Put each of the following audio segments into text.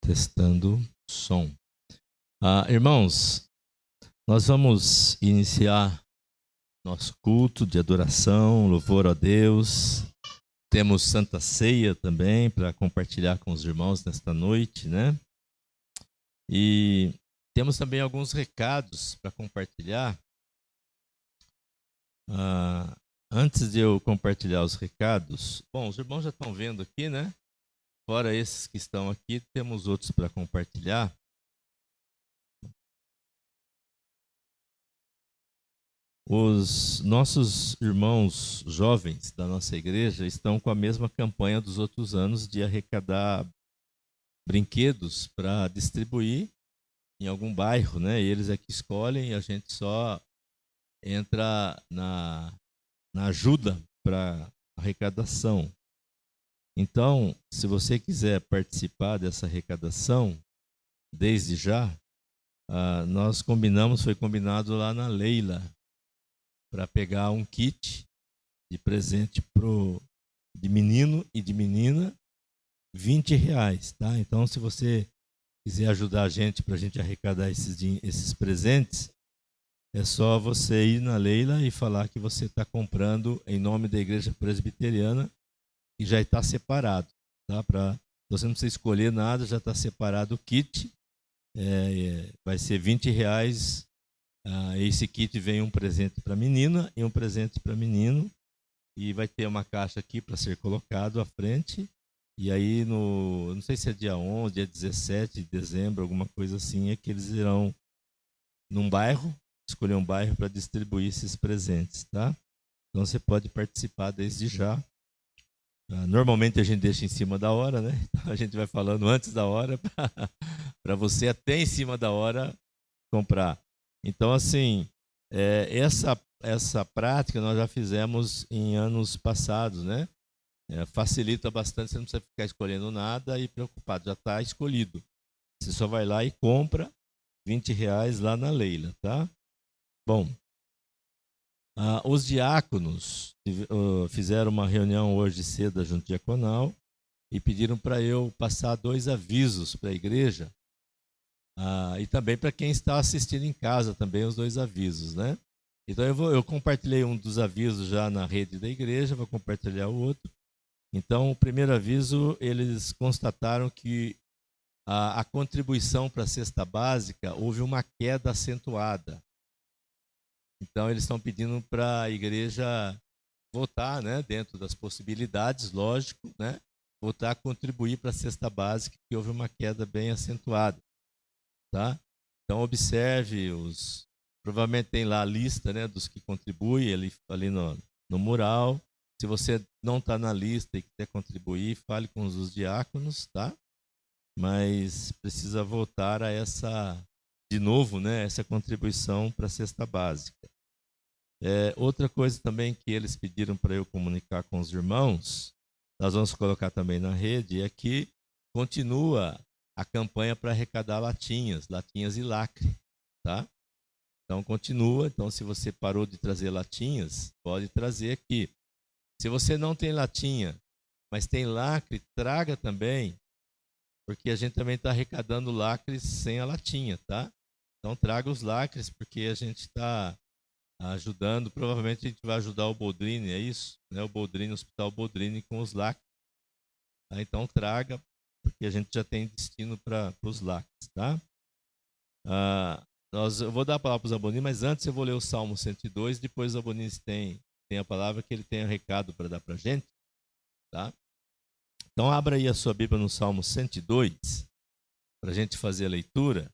Testando som. Irmãos, nós vamos iniciar nosso culto de adoração, louvor a Deus. Temos Santa Ceia também para compartilhar com os irmãos nesta noite, né? E temos também alguns recados para compartilhar. Antes de eu compartilhar os recados, bom, os irmãos já estão vendo aqui, né? Fora esses que estão aqui, temos outros para compartilhar. Os nossos irmãos jovens da nossa igreja estão com a mesma campanha dos outros anos de arrecadar brinquedos para distribuir em algum bairro, né? E eles é que escolhem, a gente só entra na ajuda para arrecadação. Então, se você quiser participar dessa arrecadação, desde já, foi combinado lá na Leila, para pegar um kit de presente de menino e de menina, R$20, tá? Então, se você quiser ajudar a gente para a gente arrecadar esses presentes, é só você ir na Leila e falar que você está comprando em nome da Igreja Presbiteriana e já está separado, tá? Você não precisa escolher nada, já está separado o kit. Vai ser R$20. Esse kit vem um presente para a menina e um presente para o menino. E vai ter uma caixa aqui para ser colocado à frente. E aí, não sei se é dia 11, dia 17 de dezembro, alguma coisa assim, é que eles irão num bairro, escolher um bairro para distribuir esses presentes, tá? Então você pode participar desde já. Normalmente a gente deixa em cima da hora, né? Então a gente vai falando antes da hora para você até em cima da hora comprar. Então, assim, essa prática nós já fizemos em anos passados, né? Facilita bastante, você não precisa ficar escolhendo nada e preocupado, já está escolhido. Você só vai lá e compra R$20 lá na Leila, tá? Bom, os diáconos fizeram uma reunião hoje cedo da Junta Diaconal e pediram para eu passar 2 avisos para a igreja. E também para quem está assistindo em casa também os 2 avisos, né? Então eu compartilhei um dos avisos já na rede da igreja, vou compartilhar o outro. Então, o primeiro aviso, eles constataram que a contribuição para a cesta básica houve uma queda acentuada. Então, eles estão pedindo para a igreja voltar, né, dentro das possibilidades, lógico, né, voltar a contribuir para a cesta básica, que houve uma queda bem acentuada. Tá? Então, observe provavelmente tem lá a lista, né, dos que contribuem ali no mural. Se você não está na lista e quiser contribuir, fale com os diáconos, tá? Mas precisa voltar de novo, né, essa contribuição para a cesta básica. Outra coisa também que eles pediram para eu comunicar com os irmãos, nós vamos colocar também na rede, é que continua a campanha para arrecadar latinhas e lacre, tá? Então continua. Então, se você parou de trazer latinhas, pode trazer aqui. Se você não tem latinha, mas tem lacre, traga também, porque a gente também está arrecadando lacres sem a latinha, tá? Então traga os lacres, porque a gente está ajudando, provavelmente a gente vai ajudar o Boldrini, é isso? Né? O Hospital Boldrini com os lacres. Tá? Então traga, porque a gente já tem destino para os lacres, tá? Eu vou dar a palavra para o Zabonini, mas antes eu vou ler o Salmo 102, depois o Zabonini tem a palavra que ele tem um recado para dar para a gente, tá? Então abra aí a sua Bíblia no Salmo 102, para a gente fazer a leitura.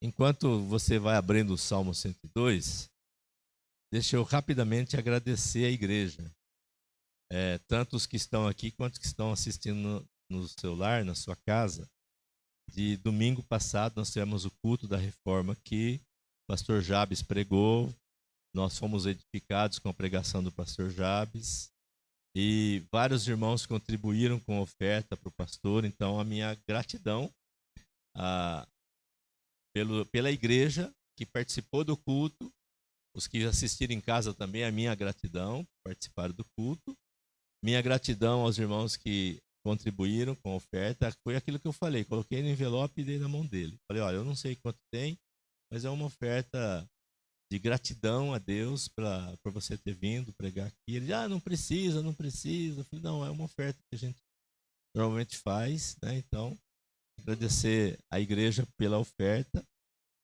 Enquanto você vai abrindo o Salmo 102, deixa eu rapidamente agradecer a igreja, tanto os que estão aqui quanto os que estão assistindo no celular, na sua casa. De domingo passado nós tivemos o culto da reforma que o pastor Jabes pregou, nós fomos edificados com a pregação do pastor Jabes e vários irmãos contribuíram com oferta para o pastor. Então a minha gratidão pela igreja que participou do culto, os que assistiram em casa também, a minha gratidão por participaram do culto, minha gratidão aos irmãos que contribuíram com a oferta. Foi aquilo que eu falei, coloquei no envelope e dei na mão dele. Falei, olha, eu não sei quanto tem, mas é uma oferta de gratidão a Deus por você ter vindo pregar aqui. Ele, não precisa, não precisa. Eu falei, não, é uma oferta que a gente normalmente faz, né? Então, agradecer à igreja pela oferta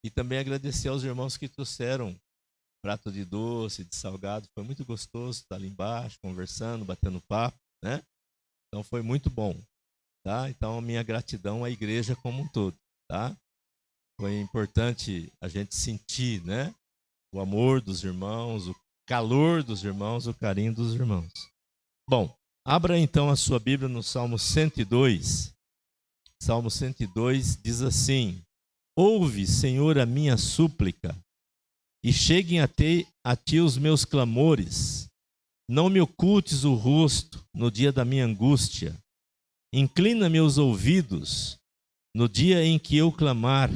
e também agradecer aos irmãos que trouxeram prato de doce, de salgado. Foi muito gostoso estar ali embaixo, conversando, batendo papo, né? Então, foi muito bom, tá? Então, a minha gratidão à igreja como um todo, tá? Foi importante a gente sentir, né? O amor dos irmãos, o calor dos irmãos, o carinho dos irmãos. Bom, abra então a sua Bíblia no Salmo 102. Salmo 102 diz assim: ouve, Senhor, a minha súplica, e cheguem a ti os meus clamores. Não me ocultes o rosto no dia da minha angústia. Inclina meus ouvidos no dia em que eu clamar.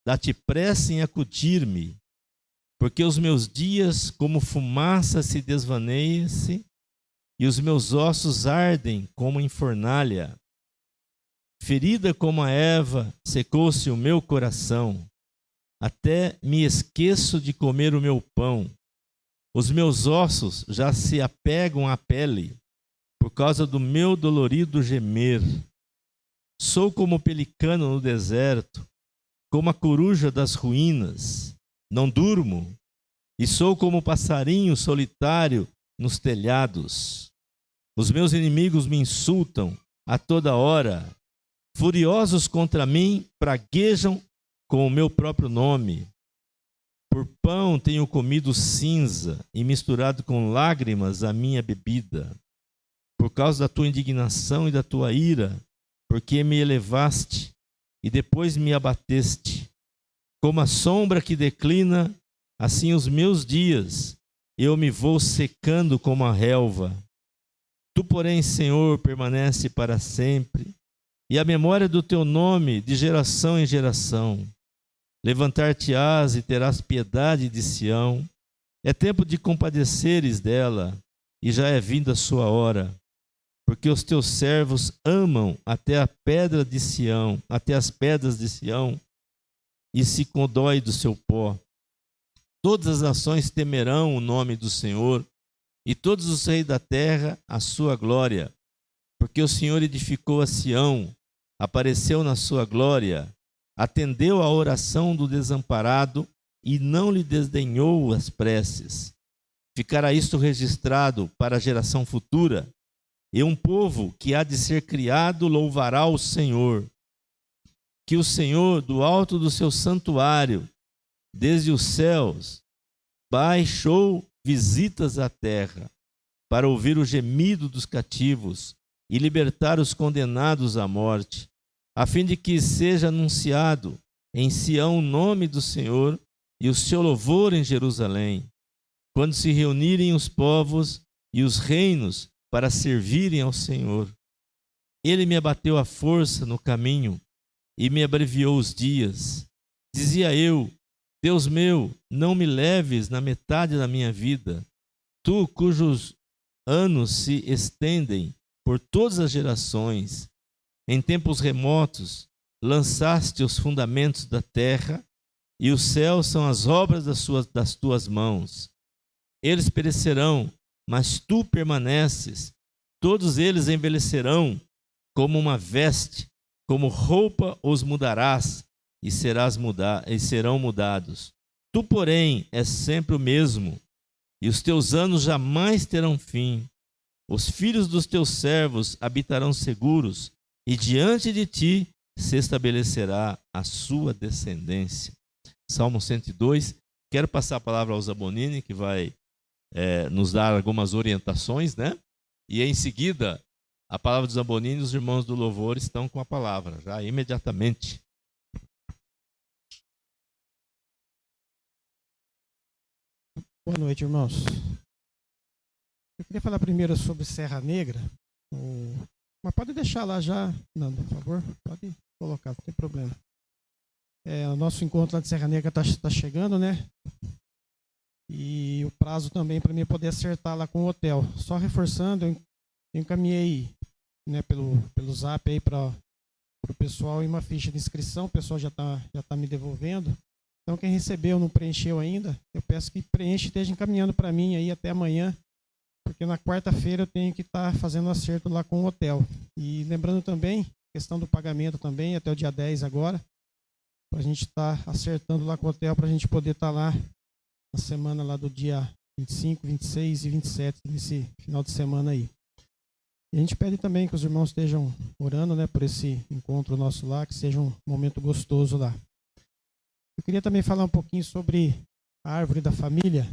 Dá-te pressa em acudir-me, porque os meus dias como fumaça se desvaneiam-se, e os meus ossos ardem como em fornalha. Ferida como a erva, secou-se o meu coração, até me esqueço de comer o meu pão. Os meus ossos já se apegam à pele, por causa do meu dolorido gemer. Sou como o pelicano no deserto, como a coruja das ruínas. Não durmo, e sou como o passarinho solitário nos telhados. Os meus inimigos me insultam a toda hora. Furiosos contra mim, praguejam com o meu próprio nome. Por pão tenho comido cinza e misturado com lágrimas a minha bebida. Por causa da tua indignação e da tua ira, porque me elevaste e depois me abateste. Como a sombra que declina, assim os meus dias, eu me vou secando como a relva. Tu, porém, Senhor, permanece para sempre, e a memória do teu nome de geração em geração. Levantar-te-ás e terás piedade de Sião. É tempo de compadeceres dela, e já é vinda a sua hora. Porque os teus servos amam até a pedra de Sião, até as pedras de Sião, e se condói do seu pó. Todas as nações temerão o nome do Senhor, e todos os reis da terra a sua glória. Porque o Senhor edificou a Sião, apareceu na sua glória, atendeu à oração do desamparado e não lhe desdenhou as preces. Ficará isto registrado para a geração futura, e um povo que há de ser criado louvará o Senhor. Que o Senhor, do alto do seu santuário, desde os céus, baixou visitas à terra, para ouvir o gemido dos cativos e libertar os condenados à morte, a fim de que seja anunciado em Sião o nome do Senhor e o seu louvor em Jerusalém, quando se reunirem os povos e os reinos para servirem ao Senhor. Ele me abateu à força no caminho e me abreviou os dias. Dizia eu: Deus meu, não me leves na metade da minha vida, tu cujos anos se estendem por todas as gerações. Em tempos remotos lançaste os fundamentos da terra, e os céus são as obras das tuas mãos. Eles perecerão, mas tu permaneces. Todos eles envelhecerão como uma veste, como roupa os mudarás, e serão mudados. Tu, porém, és sempre o mesmo, e os teus anos jamais terão fim. Os filhos dos teus servos habitarão seguros, e diante de ti se estabelecerá a sua descendência. Salmo 102. Quero passar a palavra ao Zabonini, que vai nos dar algumas orientações, né? E em seguida, a palavra do Zabonini, os irmãos do louvor estão com a palavra, já imediatamente. Boa noite, irmãos. Eu queria falar primeiro sobre Serra Negra. Mas pode deixar lá já, Nando, por favor. Pode colocar, não tem problema. O nosso encontro lá de Serra Negra está chegando, né? E o prazo também para mim poder acertar lá com o hotel. Só reforçando, eu encaminhei né, pelo zap aí para o pessoal e uma ficha de inscrição. O pessoal já tá me devolvendo. Então, quem recebeu não preencheu ainda, eu peço que preencha e esteja encaminhando para mim aí até amanhã, porque na quarta-feira eu tenho que estar fazendo acerto lá com o hotel. E lembrando também, questão do pagamento também, até o dia 10 agora, para a gente estar acertando lá com o hotel, para a gente poder estar lá na semana lá do dia 25, 26 e 27, nesse final de semana aí. E a gente pede também que os irmãos estejam orando, né, por esse encontro nosso lá, que seja um momento gostoso lá. Eu queria também falar um pouquinho sobre a árvore da família.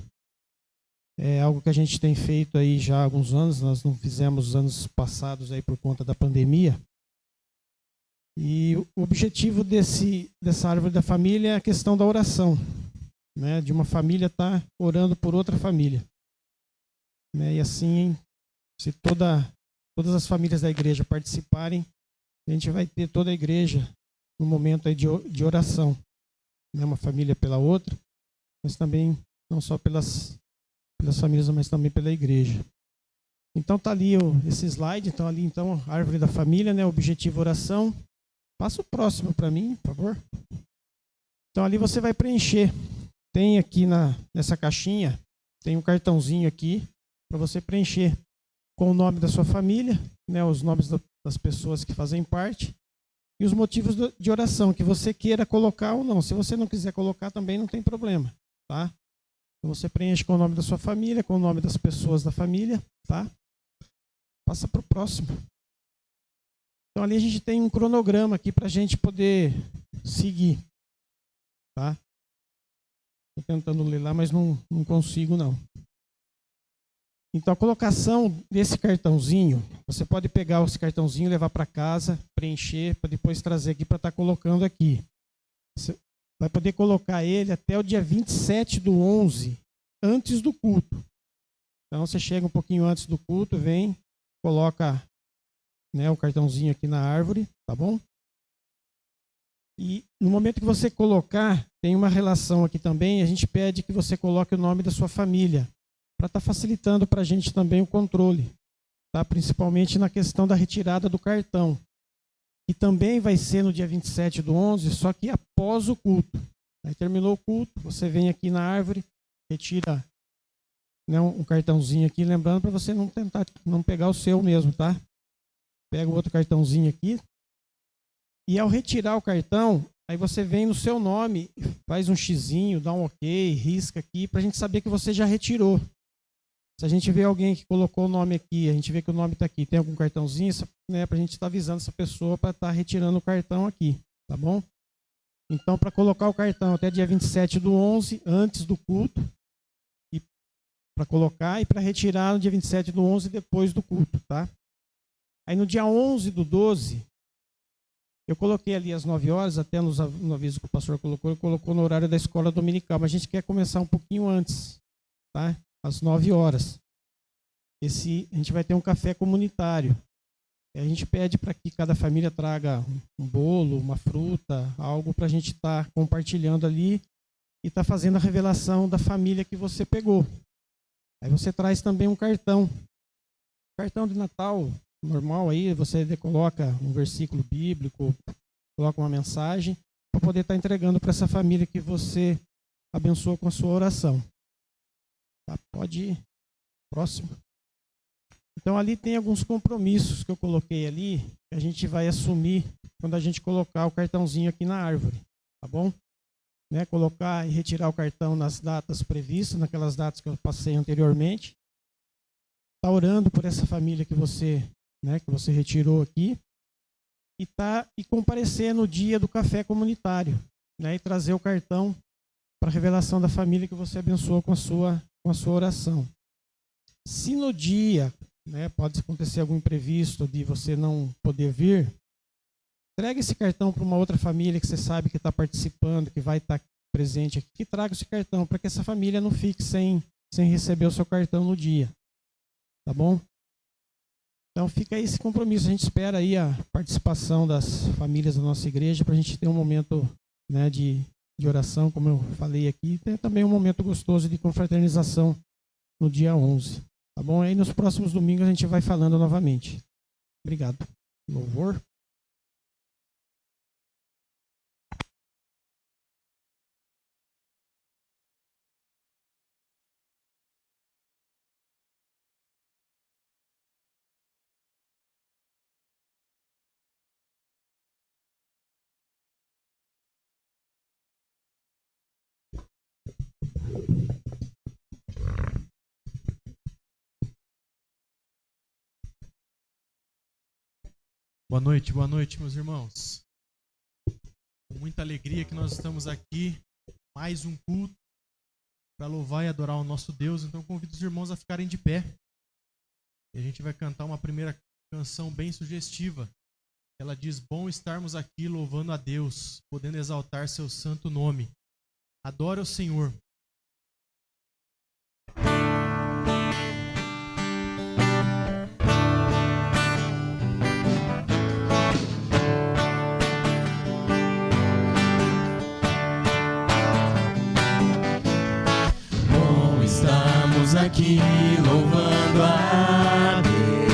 É algo que a gente tem feito aí já há alguns anos, nós não fizemos os anos passados aí por conta da pandemia. E o objetivo dessa árvore da família é a questão da oração, né, de uma família estar orando por outra família. Né, e assim, se todas as famílias da igreja participarem, a gente vai ter toda a igreja no momento aí de oração. Né, uma família pela outra, mas também não só pelas famílias, mas também pela igreja. Então tá ali esse slide, então ali então a árvore da família, né, objetivo oração. Passa o próximo para mim, por favor. Então ali você vai preencher. Tem aqui nessa caixinha, tem um cartãozinho aqui para você preencher com o nome da sua família, né, os nomes das pessoas que fazem parte. E os motivos de oração que você queira colocar ou não. Se você não quiser colocar, também não tem problema, tá? Então você preenche com o nome da sua família, com o nome das pessoas da família, tá? Passa para o próximo. Então ali a gente tem um cronograma aqui para a gente poder seguir, tá? Estou tentando ler lá, mas não consigo não. Então, a colocação desse cartãozinho, você pode pegar esse cartãozinho, levar para casa, preencher, para depois trazer aqui para estar colocando aqui. Você vai poder colocar ele até o dia 27/11, antes do culto. Então, você chega um pouquinho antes do culto, vem, coloca, né, o cartãozinho aqui na árvore, tá bom? E no momento que você colocar, tem uma relação aqui também, a gente pede que você coloque o nome da sua família, para estar facilitando para a gente também o controle, tá? Principalmente na questão da retirada do cartão, que também vai ser no dia 27/11, só que após o culto. Aí terminou o culto, você vem aqui na árvore, retira, né, um cartãozinho aqui, lembrando para você não pegar o seu mesmo, tá? Pega o outro cartãozinho aqui, e ao retirar o cartão, aí você vem no seu nome, faz um xizinho, dá um ok, risca aqui, para a gente saber que você já retirou. Se a gente vê alguém que colocou o nome aqui, a gente vê que o nome está aqui, tem algum cartãozinho, né, para a gente estar avisando essa pessoa para estar retirando o cartão aqui, tá bom? Então, para colocar o cartão até dia 27/11, antes do culto, e para colocar, e para retirar no dia 27/11, depois do culto, tá? Aí no dia 11/12, eu coloquei ali às 9 horas, até no aviso que o pastor colocou, ele colocou no horário da escola dominical, mas a gente quer começar um pouquinho antes, tá? Às 9 horas. A gente vai ter um café comunitário. A gente pede para que cada família traga um bolo, uma fruta, algo para a gente estar compartilhando ali e estar fazendo a revelação da família que você pegou. Aí você traz também um cartão. Cartão de Natal normal aí, você coloca um versículo bíblico, coloca uma mensagem para poder estar entregando para essa família que você abençoa com a sua oração. Tá, pode ir. Próximo. Então ali tem alguns compromissos que eu coloquei ali, que a gente vai assumir quando a gente colocar o cartãozinho aqui na árvore, tá bom? Né, colocar e retirar o cartão nas datas previstas, naquelas datas que eu passei anteriormente. Tá orando por essa família que você retirou aqui e comparecer no dia do café comunitário, né, e trazer o cartão para a revelação da família que você abençoou com a sua oração. Se no dia, né, pode acontecer algum imprevisto de você não poder vir, entregue esse cartão para uma outra família que você sabe que está participando, que vai estar presente aqui, que traga esse cartão para que essa família não fique sem receber o seu cartão no dia. Tá bom? Então fica aí esse compromisso. A gente espera aí a participação das famílias da nossa igreja para a gente ter um momento, né, de oração, como eu falei aqui, e também um momento gostoso de confraternização no dia 11. Tá bom? Aí nos próximos domingos a gente vai falando novamente. Obrigado. Louvor. Boa noite, meus irmãos. Com muita alegria que nós estamos aqui, mais um culto para louvar e adorar o nosso Deus. Então convido os irmãos a ficarem de pé. E a gente vai cantar uma primeira canção bem sugestiva. Ela diz: bom estarmos aqui louvando a Deus, podendo exaltar seu santo nome. Adore o Senhor. Estamos aqui louvando a Deus,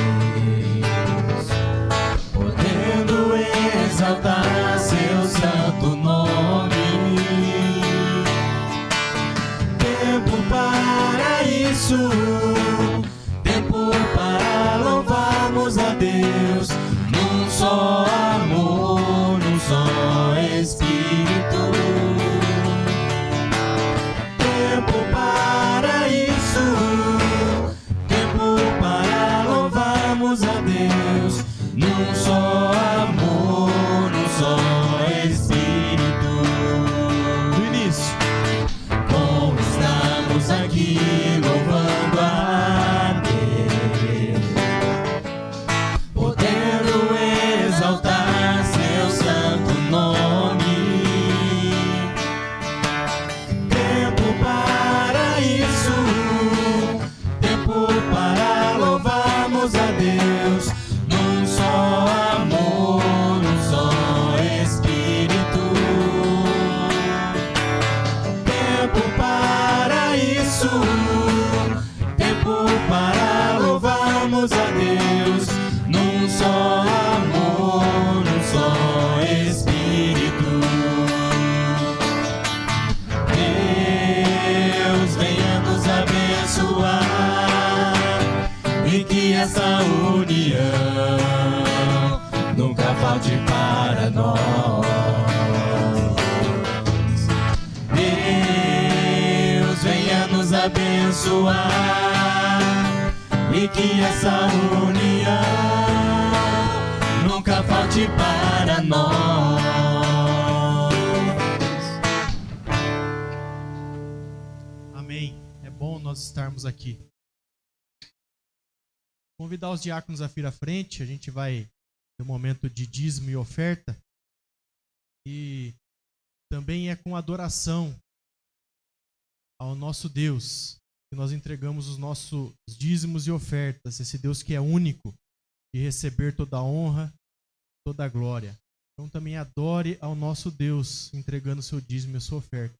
podendo exaltar seu santo nome. Tempo para isso, tempo para louvarmos a Deus, num só amor, num só Espírito. Tempo para isso, tempo para louvarmos a Deus, num só amor, num só Espírito. Do início, como estamos aqui louvando a Deus, podendo exaltar seu santo nome. Tempo para isso, tempo para louvarmos a Deus, num só amor, num só Espírito. Tempo para isso, tempo para louvarmos a Deus, num só amor, num só Espírito. Deus venha nos abençoar e que essa união nunca falte para nós. Deus venha nos abençoar e que essa união nunca falte para nós. Amém. É bom nós estarmos aqui. Convidar os diáconos a vir à frente. A gente vai ter um momento de dízimo e oferta. E também é com adoração ao nosso Deus que nós entregamos os nossos dízimos e ofertas. Esse Deus que é único de receber toda a honra, toda a glória. Então também adore ao nosso Deus entregando o seu dízimo e a sua oferta.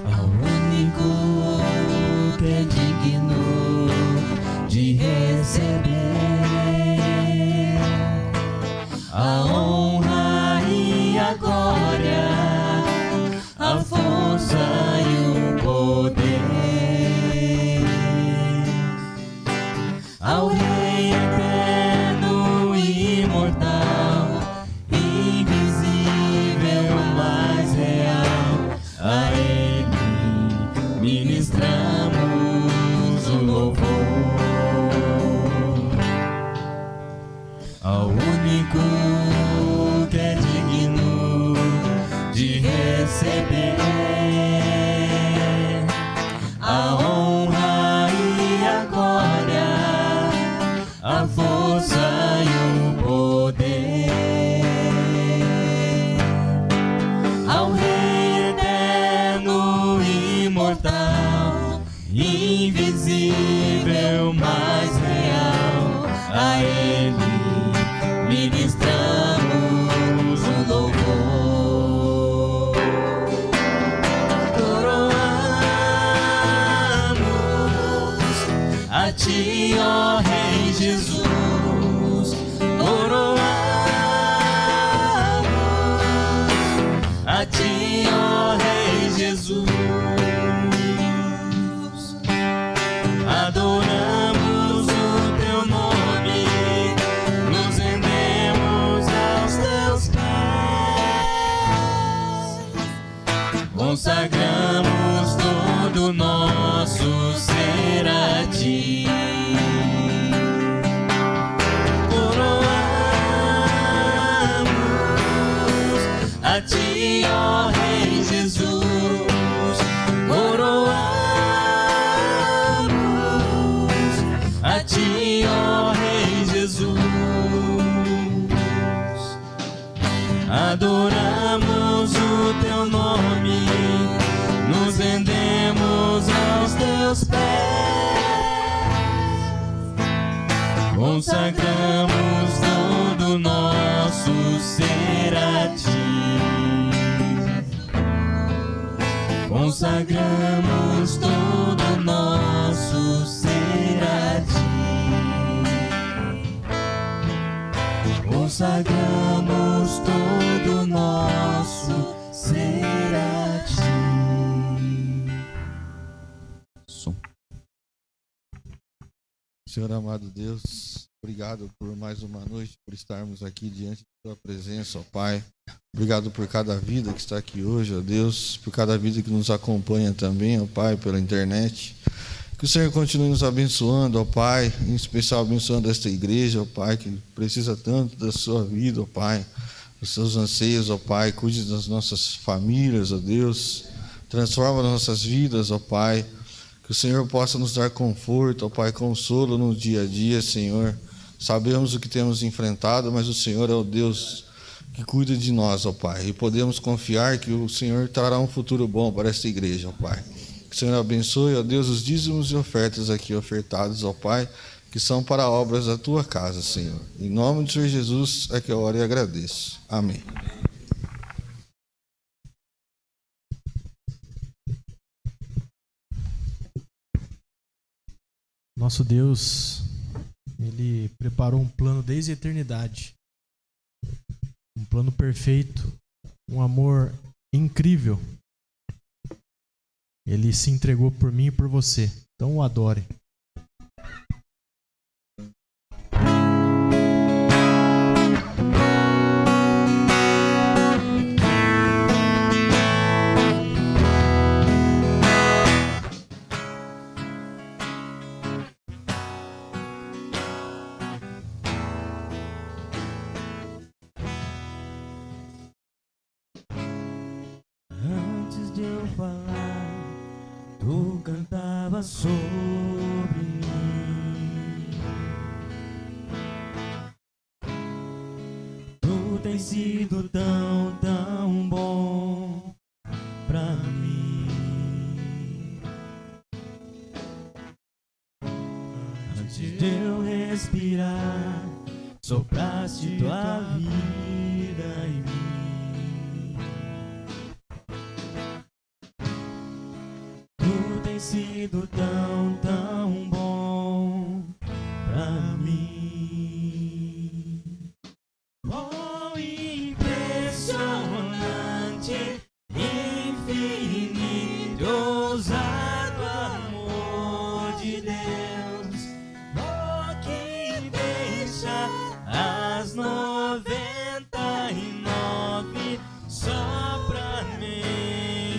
Ao único que é digno de receber a honra e a glória, a força e o poder, ao Rei eterno e imortal, invisível, mais real, a Ele ministramos o louvor. Ao único que é digno de receber a honra e a glória, a força e o poder, ao Rei eterno e imortal, a Ele ministramos o louvor. Coroamos a Ti, ó Rei Jesus. Coroamos a Ti, ó Rei Jesus. Adoramos o Teu nome, nos rendemos aos Teus pés, consagramos todo nosso ser a Ti. Coroamos a Ti, ó Rei Jesus. Coroamos a Ti, ó Rei Jesus. Adoramos o Teu nome, nos rendemos aos Teus pés, consagramos todo nosso ser a Ti. Consagramos todo nosso ser a Ti. Consagramos todo nosso ser a Ti. Som. Senhor amado Deus, obrigado por mais uma noite, por estarmos aqui diante da Tua presença, ó Pai. Obrigado por cada vida que está aqui hoje, ó Deus, por cada vida que nos acompanha também, ó Pai, pela internet. Que o Senhor continue nos abençoando, ó Pai, em especial abençoando esta igreja, ó Pai, que precisa tanto da Sua vida, ó Pai, dos seus anseios, ó Pai. Cuide das nossas famílias, ó Deus. Transforma as nossas vidas, ó Pai. Que o Senhor possa nos dar conforto, ó Pai, consolo no dia a dia, Senhor. Sabemos o que temos enfrentado, mas o Senhor é o Deus que cuida de nós, ó Pai. E podemos confiar que o Senhor trará um futuro bom para esta igreja, ó Pai. Que o Senhor abençoe, ó Deus, os dízimos e ofertas aqui ofertados, ó Pai, que são para obras da Tua casa, Senhor. Em nome do Senhor Jesus é que eu oro e agradeço. Amém. Nosso Deus, Ele preparou um plano desde a eternidade. Um plano perfeito, um amor incrível. Ele se entregou por mim e por você. Então o adore. Antes de eu falar, Tu cantava sobre mim. Tu tens sido tão, tão bom pra mim. Antes de eu respirar, sopraste Tua vida em mim. Sido tão, tão bom pra mim. Oh, impressionante, infinito, ousado amor de Deus. Oh, que deixa as 99 só pra me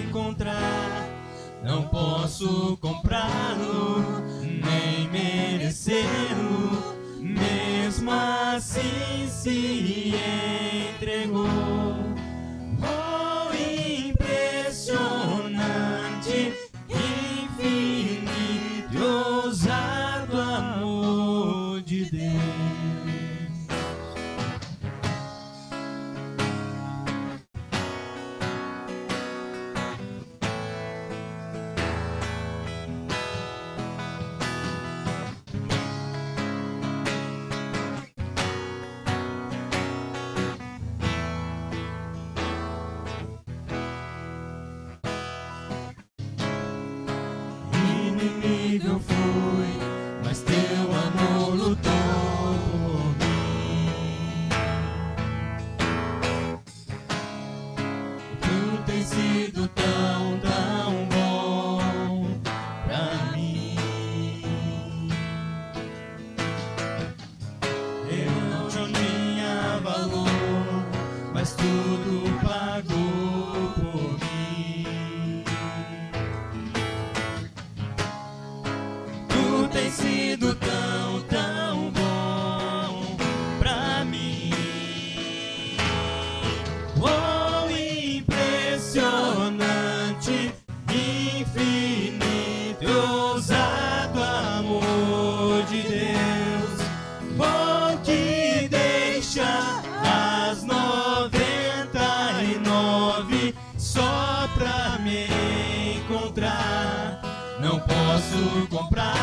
encontrar. Não posso comprá-lo, nem merecê-lo, mesmo assim se entregou. Oh, impressionante, infinito, ousado amor de Deus.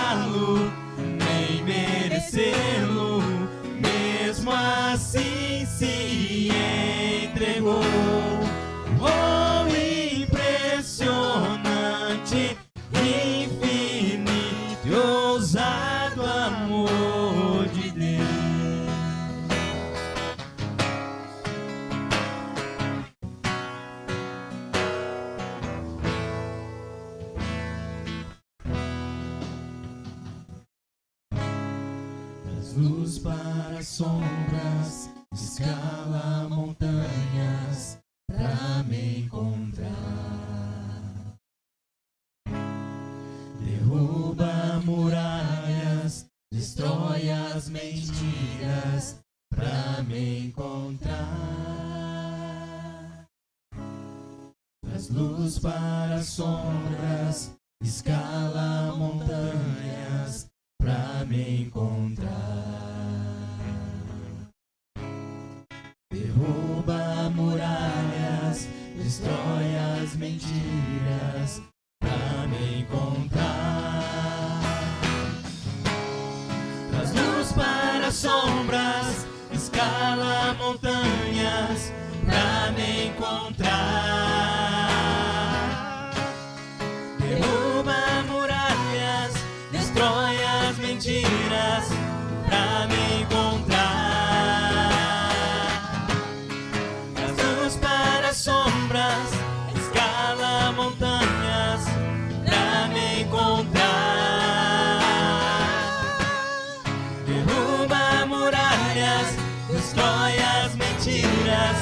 comprá-lo, nem merecê-lo, mesmo assim se entregou. Oh, impressionante, infinito e ousado amor de Deus. Das luz para sombras, escala montanhas pra me encontrar. Derruba muralhas, destrói as mentiras pra me encontrar. Das luz para sombras, escala montanhas pra me encontrar. Derruba muralhas, destrói as mentiras pra me encontrar. Traz luz para sombras, escala montanhas pra me encontrar. Derruba muralhas, destrói as mentiras pra me encontrar. Traz luz para sombras, escala montanhas pra me encontrar. Derruba muralhas, destrói as mentiras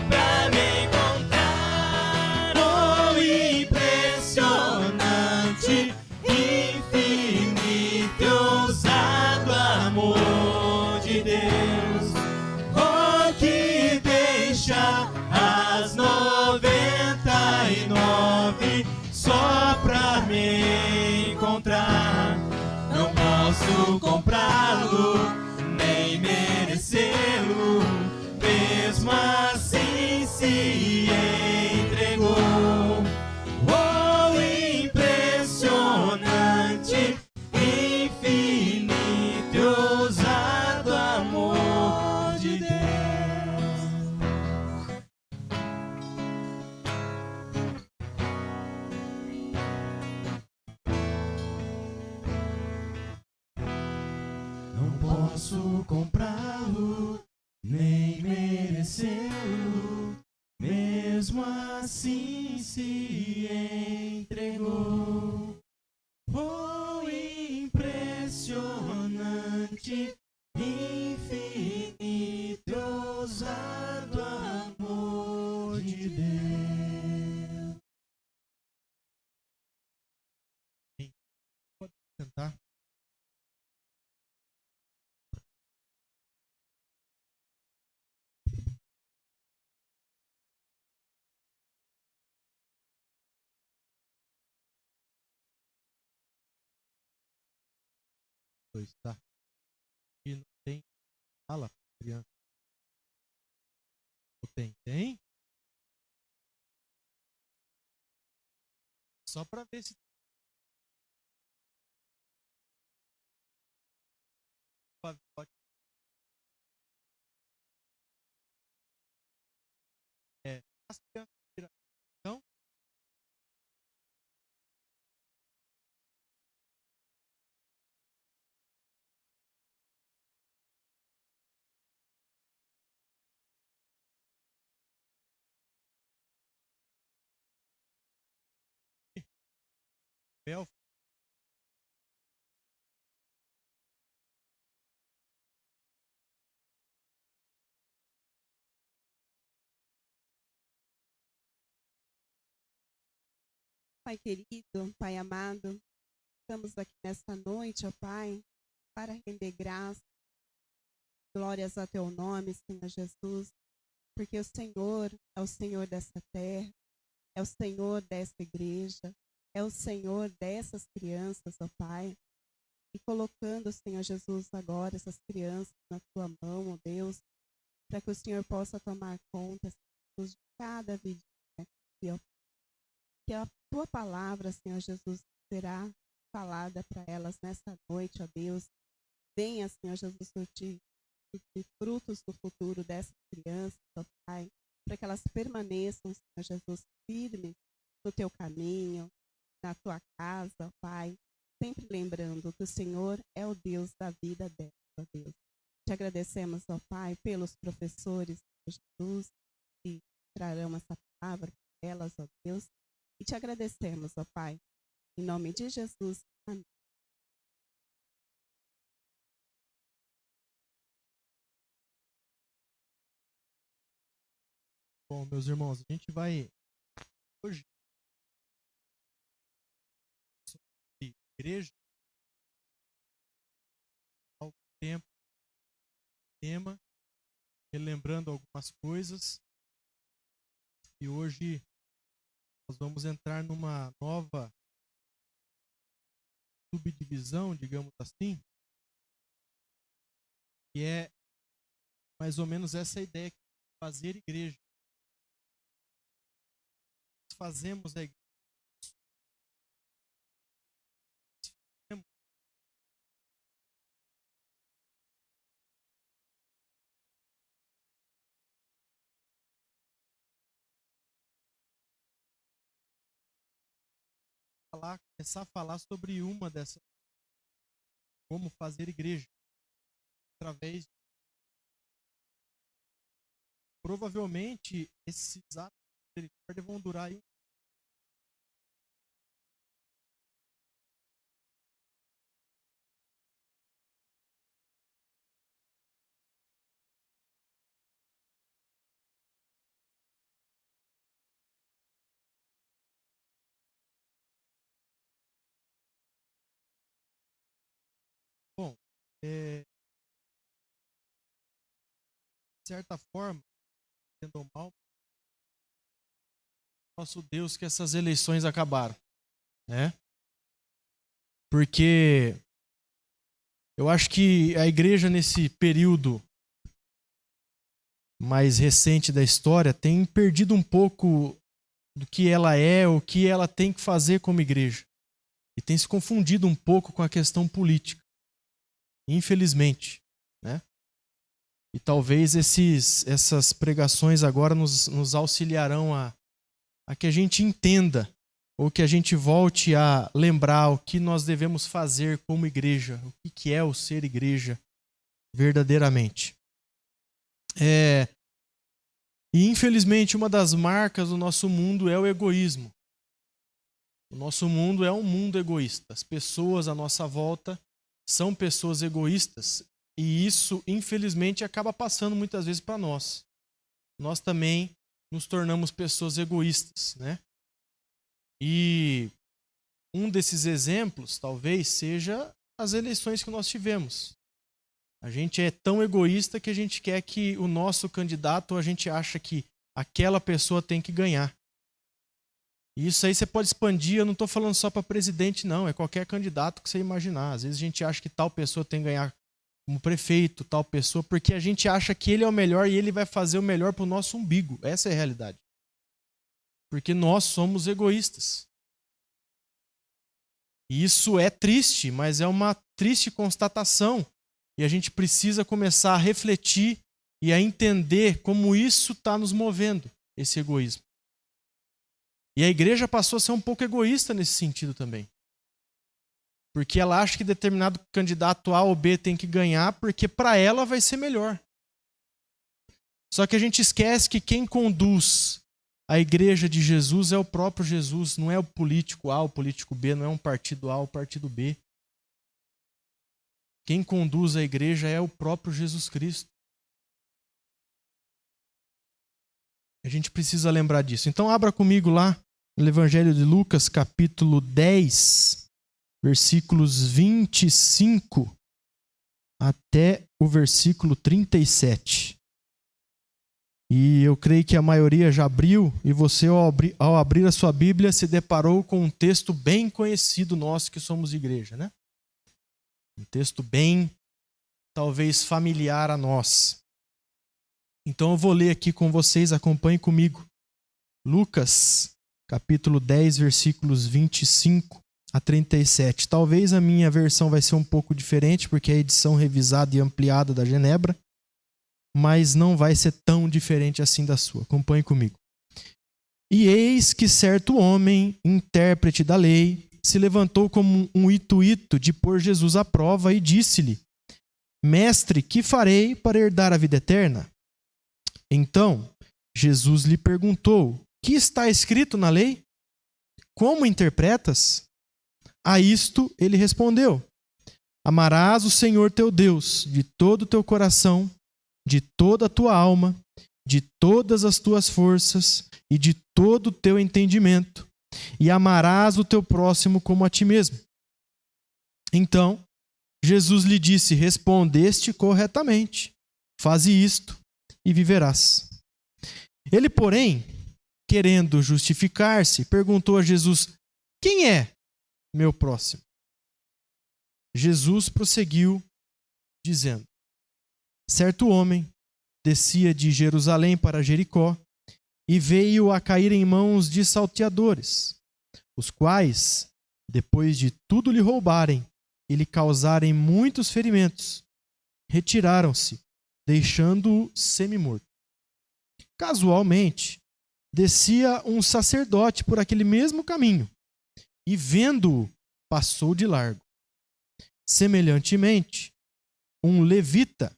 pra me encontrar. Oh, impressionante, infinito e ousado amor de Deus. Oh, que deixa as 99 só pra me encontrar. Não posso comprá-lo, nem merecê-lo, mesmo assim se entregou. Oh, impressionante, infinito e ousado amor de Deus. Não posso comprá-lo, nem merecê-lo, mesmo assim se entregou. Oh, impressionante, infinito e ousado amor de Deus. Pode sentar. Tá. E não tem fala, criança. Não tem? Tem? Só para ver se pode. As crianças viram. Então, Bel, Pai querido, Pai amado, estamos aqui nesta noite, ó Pai, para render graças, glórias ao Teu nome, Senhor Jesus, porque o Senhor é o Senhor dessa terra, é o Senhor dessa igreja, é o Senhor dessas crianças, ó Pai, e colocando, Senhor Jesus, agora essas crianças na Tua mão, ó Deus, para que o Senhor possa tomar conta, Senhor Jesus, de cada vidinha aqui, ó, que a Tua palavra, Senhor Jesus, será falada para elas nessa noite, ó Deus. Venha, Senhor Jesus, surtir frutos do futuro dessas crianças, ó Pai, para que elas permaneçam, Senhor Jesus, firmes no teu caminho, na tua casa, ó Pai, sempre lembrando que o Senhor é o Deus da vida delas, ó Deus. Te agradecemos, ó Pai, pelos professores, Senhor Jesus, que trarão essa palavra para elas, ó Deus, e te agradecemos, ó Pai, em nome de Jesus. Amém. Bom, meus irmãos, a gente vai hoje sobre igreja ao tempo, tema, relembrando algumas coisas. E hoje nós vamos entrar numa nova subdivisão, digamos assim, que é mais ou menos essa ideia de fazer igreja. Nós fazemos a igreja. Começar a falar sobre uma dessas, como fazer igreja, através de... Provavelmente esses atos de misericórdia vão durar aí. Bom, de certa forma, entendam mal, nosso Deus, que essas eleições acabaram, né? Porque eu acho que a igreja nesse período mais recente da história tem perdido um pouco do que ela é, o que ela tem que fazer como igreja. E tem se confundido um pouco com a questão política. Infelizmente, né? E talvez essas pregações agora nos auxiliarão a que a gente entenda, ou que a gente volte a lembrar o que nós devemos fazer como igreja, o que é o ser igreja verdadeiramente. E infelizmente uma das marcas do nosso mundo é o egoísmo. O nosso mundo é um mundo egoísta. As pessoas à nossa volta são pessoas egoístas e isso, infelizmente, acaba passando muitas vezes para nós. Nós também nos tornamos pessoas egoístas, né? E um desses exemplos, talvez, seja as eleições que nós tivemos. A gente é tão egoísta que a gente quer que o nosso candidato, ou a gente acha que aquela pessoa tem que ganhar. E isso aí você pode expandir, eu não estou falando só para presidente, não, é qualquer candidato que você imaginar. Às vezes a gente acha que tal pessoa tem que ganhar como prefeito, tal pessoa, porque a gente acha que ele é o melhor e ele vai fazer o melhor para o nosso umbigo. Essa é a realidade. Porque nós somos egoístas. E isso é triste, mas é uma triste constatação. E a gente precisa começar a refletir e a entender como isso está nos movendo, esse egoísmo. E a igreja passou a ser um pouco egoísta nesse sentido também. Porque ela acha que determinado candidato A ou B tem que ganhar porque para ela vai ser melhor. Só que a gente esquece que quem conduz a igreja de Jesus é o próprio Jesus, não é o político A, o político B, não é um partido A ou partido B. Quem conduz a igreja é o próprio Jesus Cristo. A gente precisa lembrar disso. Então abra comigo lá no Evangelho de Lucas, capítulo 10, versículos 25 até o versículo 37. E eu creio que a maioria já abriu, e você, ao abrir a sua Bíblia, se deparou com um texto bem conhecido nosso que somos igreja, né? Um texto bem, talvez, familiar a nós. Então eu vou ler aqui com vocês, acompanhem comigo. Lucas, capítulo 10, versículos 25 a 37. Talvez a minha versão vai ser um pouco diferente, porque é a edição revisada e ampliada da Genebra, mas não vai ser tão diferente assim da sua. Acompanhe comigo. E eis que certo homem, intérprete da lei, se levantou como um intuito de pôr Jesus à prova e disse-lhe: Mestre, que farei para herdar a vida eterna? Então, Jesus lhe perguntou: que está escrito na lei? Como interpretas? A isto ele respondeu: Amarás o Senhor teu Deus de todo o teu coração, de toda a tua alma, de todas as tuas forças e de todo o teu entendimento, e amarás o teu próximo como a ti mesmo. Então, Jesus lhe disse: Respondeste corretamente, faze isto e viverás. Ele, porém, querendo justificar-se, perguntou a Jesus: Quem é meu próximo? Jesus prosseguiu, dizendo: Certo homem descia de Jerusalém para Jericó e veio a cair em mãos de salteadores, os quais, depois de tudo lhe roubarem e lhe causarem muitos ferimentos, retiraram-se, deixando-o semi-morto. Casualmente, descia um sacerdote por aquele mesmo caminho e, vendo-o, passou de largo. Semelhantemente, um levita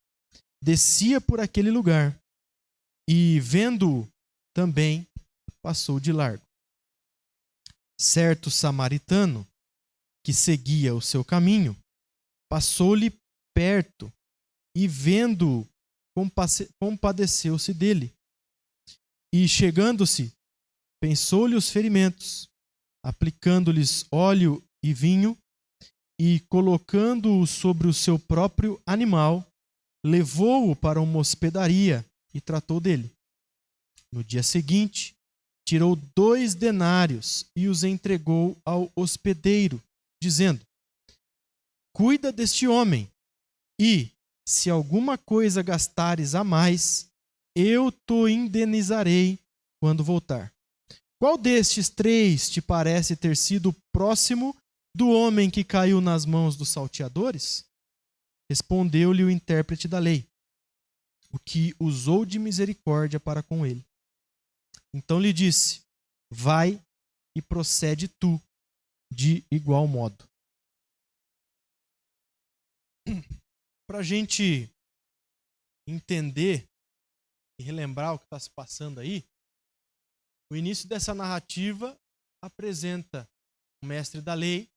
descia por aquele lugar e, vendo-o, também passou de largo. Certo samaritano, que seguia o seu caminho, passou-lhe perto e, vendo-o, compadeceu-se dele. E, chegando-se, pensou-lhe os ferimentos, aplicando-lhes óleo e vinho, e, colocando-o sobre o seu próprio animal, levou-o para uma hospedaria e tratou dele. No dia seguinte, tirou 2 denários e os entregou ao hospedeiro, dizendo: Cuida deste homem, e, se alguma coisa gastares a mais, eu te indenizarei quando voltar. Qual destes 3 te parece ter sido próximo do homem que caiu nas mãos dos salteadores? Respondeu-lhe o intérprete da lei: O que usou de misericórdia para com ele. Então lhe disse: Vai e procede tu de igual modo. Para a gente entender e relembrar o que está se passando aí, o início dessa narrativa apresenta o mestre da lei,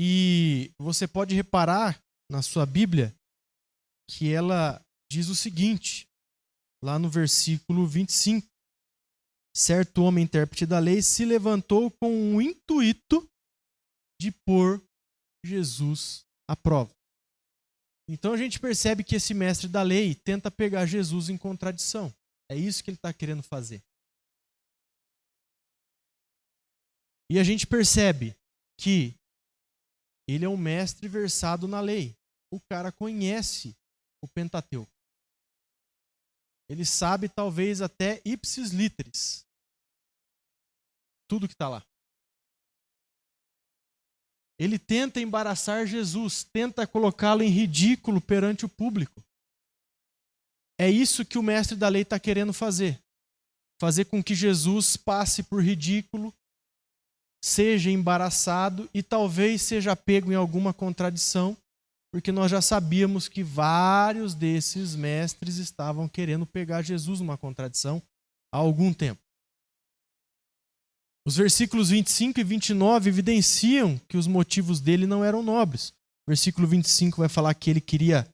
e você pode reparar na sua Bíblia que ela diz o seguinte, lá no versículo 25. Certo homem, intérprete da lei, se levantou com o intuito de pôr Jesus à prova. Então a gente percebe que esse mestre da lei tenta pegar Jesus em contradição. É isso que ele está querendo fazer. E a gente percebe que ele é um mestre versado na lei. O cara conhece o Pentateuco. Ele sabe talvez até ipsis literis tudo que está lá. Ele tenta embaraçar Jesus, tenta colocá-lo em ridículo perante o público. É isso que o mestre da lei está querendo fazer. Fazer com que Jesus passe por ridículo, seja embaraçado e talvez seja pego em alguma contradição, porque nós já sabíamos que vários desses mestres estavam querendo pegar Jesus numa contradição há algum tempo. Os versículos 25 e 29 evidenciam que os motivos dele não eram nobres. O versículo 25 vai falar que ele queria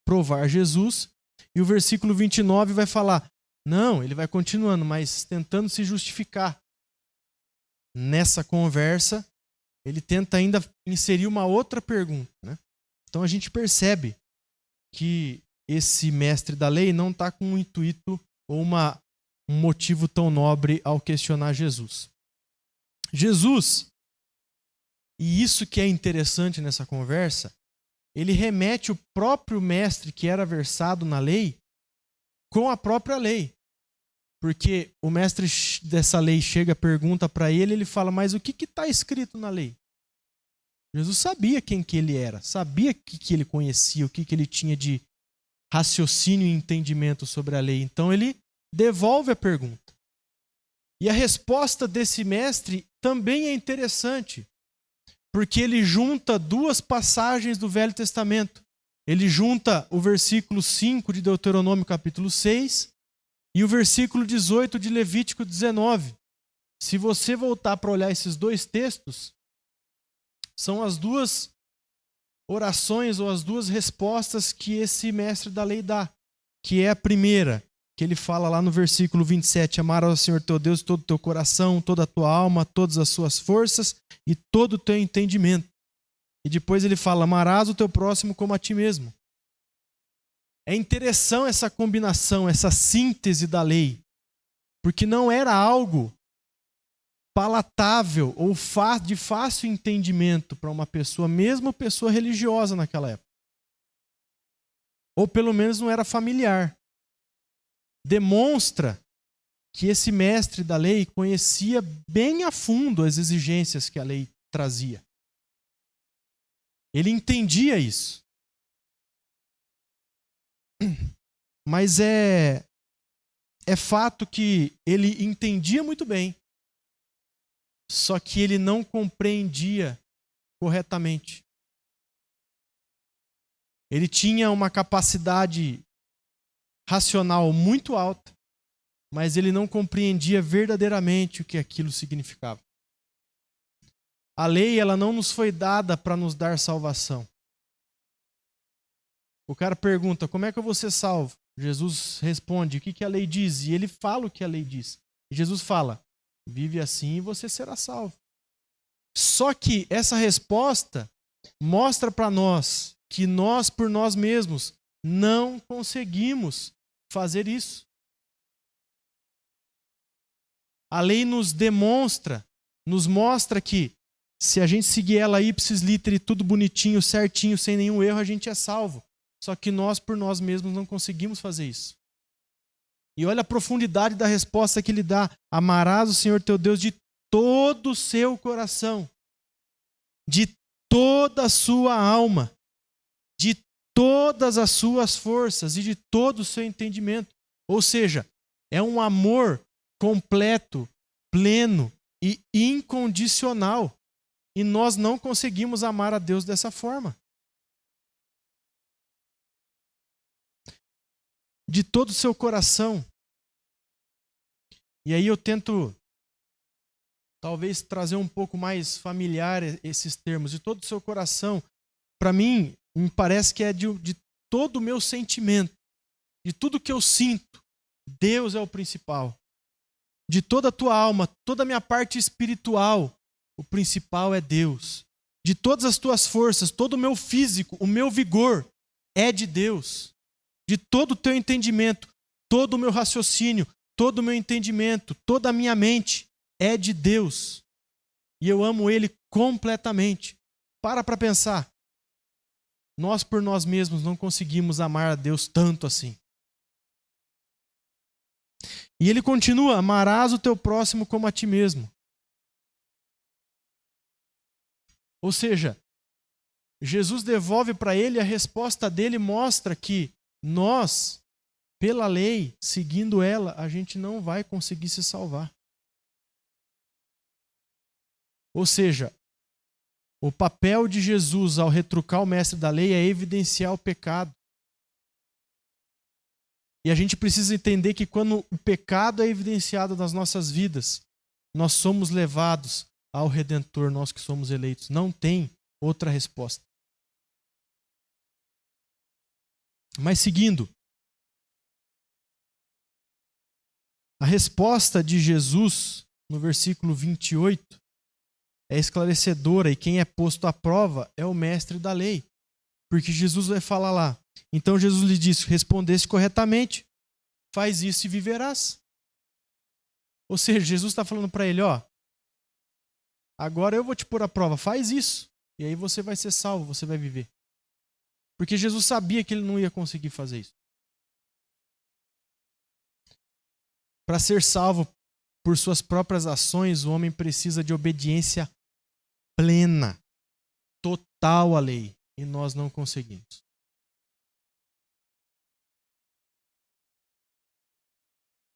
provar Jesus, e o versículo 29 vai falar, não, ele vai continuando, mas tentando se justificar. Nessa conversa, ele tenta ainda inserir uma outra pergunta, né? Então a gente percebe que esse mestre da lei não está com um intuito ou um motivo tão nobre ao questionar Jesus. Jesus, e isso que é interessante nessa conversa, ele remete o próprio mestre que era versado na lei com a própria lei. Porque o mestre dessa lei chega, pergunta para ele, ele fala, mas o que está escrito na lei? Jesus sabia quem que ele era, sabia o que ele conhecia, o que ele tinha de raciocínio e entendimento sobre a lei. Então ele devolve a pergunta. E a resposta desse mestre também é interessante, porque ele junta duas passagens do Velho Testamento. Ele junta o versículo 5 de Deuteronômio capítulo 6 e o versículo 18 de Levítico 19. Se você voltar para olhar esses dois textos, são as duas orações ou as duas respostas que esse mestre da lei dá. Que é a primeira, que ele fala lá no versículo 27, amarás ao Senhor teu Deus de todo o teu coração, toda a tua alma, todas as suas forças e todo o teu entendimento. E depois ele fala, amarás o teu próximo como a ti mesmo. É interessante essa combinação, essa síntese da lei, porque não era algo palatável ou de fácil entendimento para uma pessoa, mesmo pessoa religiosa naquela época. Ou pelo menos não era familiar. Demonstra que esse mestre da lei conhecia bem a fundo as exigências que a lei trazia. Ele entendia isso. Mas é fato que ele entendia muito bem, só que ele não compreendia corretamente. Ele tinha uma capacidade racional muito alta, mas ele não compreendia verdadeiramente o que aquilo significava. A lei, ela não nos foi dada para nos dar salvação. O cara pergunta, como é que eu vou ser salvo? Jesus responde, o que a lei diz? E ele fala o que a lei diz. E Jesus fala, vive assim e você será salvo. Só que essa resposta mostra para nós que nós, por nós mesmos, não conseguimos fazer isso. A lei nos demonstra, nos mostra que se a gente seguir ela ipsis literi, tudo bonitinho, certinho, sem nenhum erro, a gente é salvo. Só que nós, por nós mesmos, não conseguimos fazer isso. E olha a profundidade da resposta que ele dá. Amarás o Senhor teu Deus de todo o seu coração, de toda a sua alma, de todas as suas forças e de todo o seu entendimento. Ou seja, é um amor completo, pleno e incondicional. E nós não conseguimos amar a Deus dessa forma. De todo o seu coração. E aí eu tento talvez trazer um pouco mais familiar esses termos. De todo o seu coração, para mim, me parece que é de todo o meu sentimento, de tudo que eu sinto. Deus é o principal. De toda a tua alma, toda a minha parte espiritual, o principal é Deus. De todas as tuas forças, todo o meu físico, o meu vigor é de Deus. De todo o teu entendimento, todo o meu raciocínio, todo o meu entendimento, toda a minha mente é de Deus. E eu amo Ele completamente. Para pensar. Nós por nós mesmos não conseguimos amar a Deus tanto assim. E ele continua, amarás o teu próximo como a ti mesmo. Ou seja, Jesus devolve para ele, a resposta dele mostra que nós, pela lei, seguindo ela, a gente não vai conseguir se salvar. Ou seja, o papel de Jesus ao retrucar o mestre da lei é evidenciar o pecado. E a gente precisa entender que quando o pecado é evidenciado nas nossas vidas, nós somos levados ao Redentor, nós que somos eleitos. Não tem outra resposta. Mas seguindo, a resposta de Jesus, no versículo 28, é esclarecedora, e quem é posto à prova é o mestre da lei. Porque Jesus vai falar lá, então Jesus lhe disse, respondeste corretamente, faz isso e viverás. Ou seja, Jesus está falando para ele, ó, agora eu vou te pôr à prova, faz isso, e aí você vai ser salvo, você vai viver. Porque Jesus sabia que ele não ia conseguir fazer isso. Para ser salvo por suas próprias ações, o homem precisa de obediência plena, total a lei e nós não conseguimos.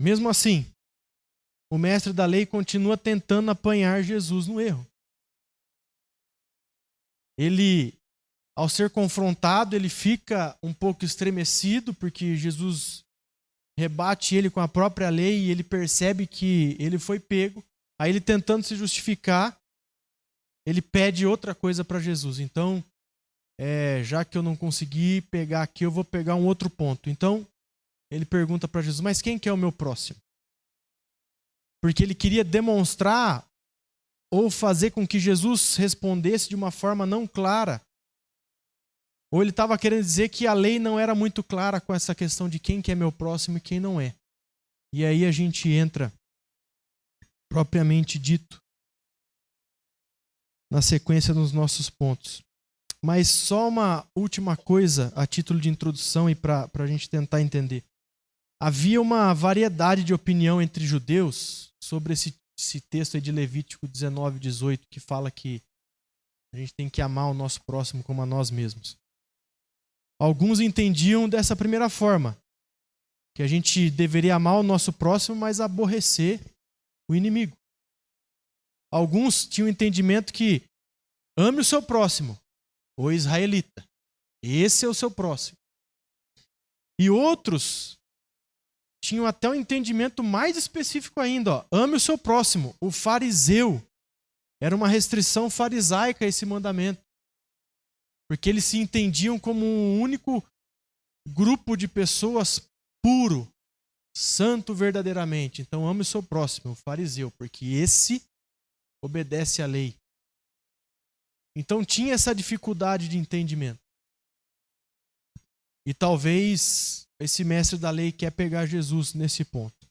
Mesmo assim, o mestre da lei continua tentando apanhar Jesus no erro. Ele, ao ser confrontado, ele fica um pouco estremecido, porque Jesus rebate ele com a própria lei e ele percebe que ele foi pego. Aí ele, tentando se justificar, ele pede outra coisa para Jesus. Então, já que eu não consegui pegar aqui, eu vou pegar um outro ponto. Então, ele pergunta para Jesus, mas quem que é o meu próximo? Porque ele queria demonstrar ou fazer com que Jesus respondesse de uma forma não clara. Ou ele estava querendo dizer que a lei não era muito clara com essa questão de quem que é meu próximo e quem não é. E aí a gente entra, propriamente dito, na sequência dos nossos pontos. Mas só uma última coisa a título de introdução e para a gente tentar entender. Havia uma variedade de opinião entre judeus sobre esse texto aí de Levítico 19, 18, que fala que a gente tem que amar o nosso próximo como a nós mesmos. Alguns entendiam dessa primeira forma, que a gente deveria amar o nosso próximo, mas aborrecer o inimigo. Alguns tinham o entendimento que ame o seu próximo, o israelita. Esse é o seu próximo. E outros tinham até um entendimento mais específico ainda. Ame o seu próximo, o fariseu. Era uma restrição farisaica esse mandamento. Porque eles se entendiam como um único grupo de pessoas puro, santo verdadeiramente. Então ame o seu próximo, o fariseu, porque esse obedece à lei. Então tinha essa dificuldade de entendimento. E talvez esse mestre da lei quer pegar Jesus nesse ponto.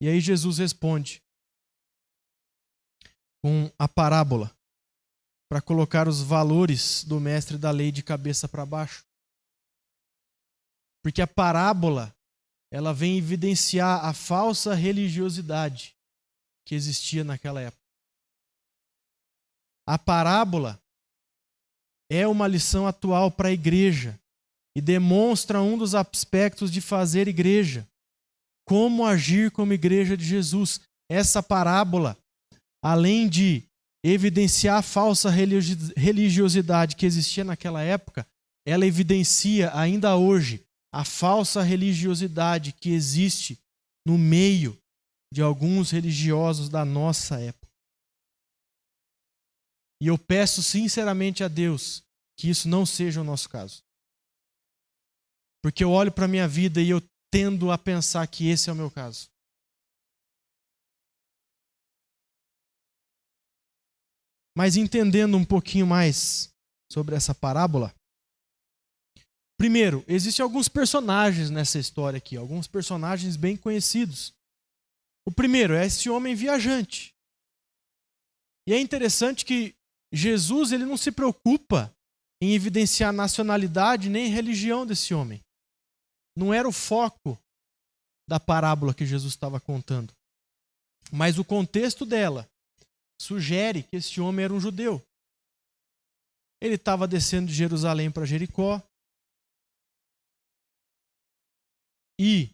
E aí Jesus responde com a parábola, para colocar os valores do mestre da lei de cabeça para baixo. Porque a parábola, ela vem evidenciar a falsa religiosidade que existia naquela época. A parábola é uma lição atual para a igreja e demonstra um dos aspectos de fazer igreja. Como agir como igreja de Jesus. Essa parábola, além de evidenciar a falsa religiosidade que existia naquela época, ela evidencia ainda hoje a falsa religiosidade que existe no meio de alguns religiosos da nossa época. E eu peço sinceramente a Deus que isso não seja o nosso caso. Porque eu olho para a minha vida e eu tendo a pensar que esse é o meu caso. Mas entendendo um pouquinho mais sobre essa parábola, primeiro, existem alguns personagens nessa história aqui, alguns personagens bem conhecidos. O primeiro é esse homem viajante. E é interessante que Jesus ele não se preocupa em evidenciar nacionalidade nem religião desse homem. Não era o foco da parábola que Jesus estava contando. Mas o contexto dela sugere que esse homem era um judeu. Ele estava descendo de Jerusalém para Jericó. E,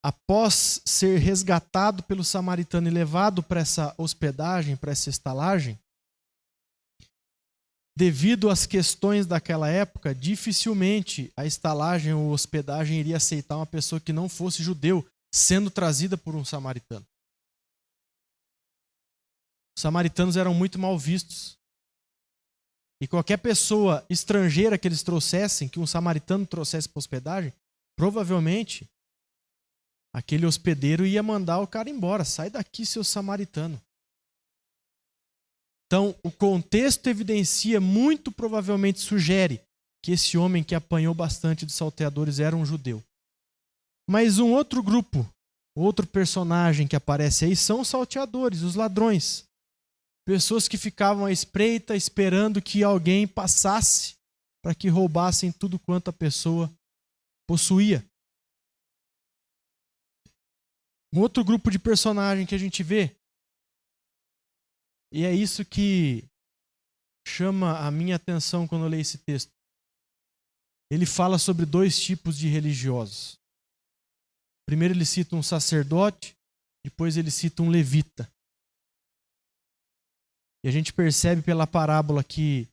após ser resgatado pelo samaritano e levado para essa hospedagem, para essa estalagem, devido às questões daquela época, dificilmente a estalagem ou hospedagem iria aceitar uma pessoa que não fosse judeu, sendo trazida por um samaritano. Os samaritanos eram muito mal vistos. E qualquer pessoa estrangeira que eles trouxessem, que um samaritano trouxesse para hospedagem, provavelmente aquele hospedeiro ia mandar o cara embora. Sai daqui, seu samaritano. Então, o contexto evidencia, muito provavelmente sugere, que esse homem que apanhou bastante dos salteadores era um judeu. Mas um outro grupo, outro personagem que aparece aí são os salteadores, os ladrões. Pessoas que ficavam à espreita esperando que alguém passasse para que roubassem tudo quanto a pessoa possuía. Um outro grupo de personagem que a gente vê, e é isso que chama a minha atenção quando eu leio esse texto. Ele fala sobre dois tipos de religiosos. Primeiro ele cita um sacerdote, depois ele cita um levita. E a gente percebe pela parábola que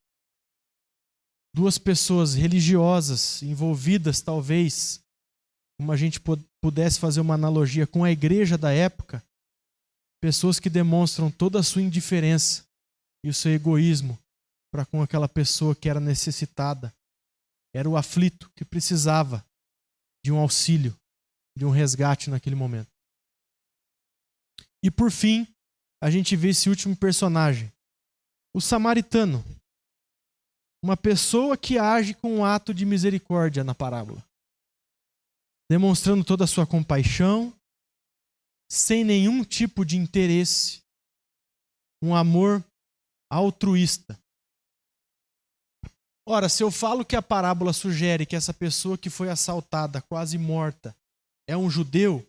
duas pessoas religiosas envolvidas, talvez, como a gente pudesse fazer uma analogia com a igreja da época, pessoas que demonstram toda a sua indiferença e o seu egoísmo para com aquela pessoa que era necessitada, era o aflito que precisava de um auxílio, de um resgate naquele momento. E por fim, a gente vê esse último personagem, o samaritano. Uma pessoa que age com um ato de misericórdia na parábola, demonstrando toda a sua compaixão, sem nenhum tipo de interesse, um amor altruísta. Ora, se eu falo que a parábola sugere que essa pessoa que foi assaltada, quase morta, é um judeu,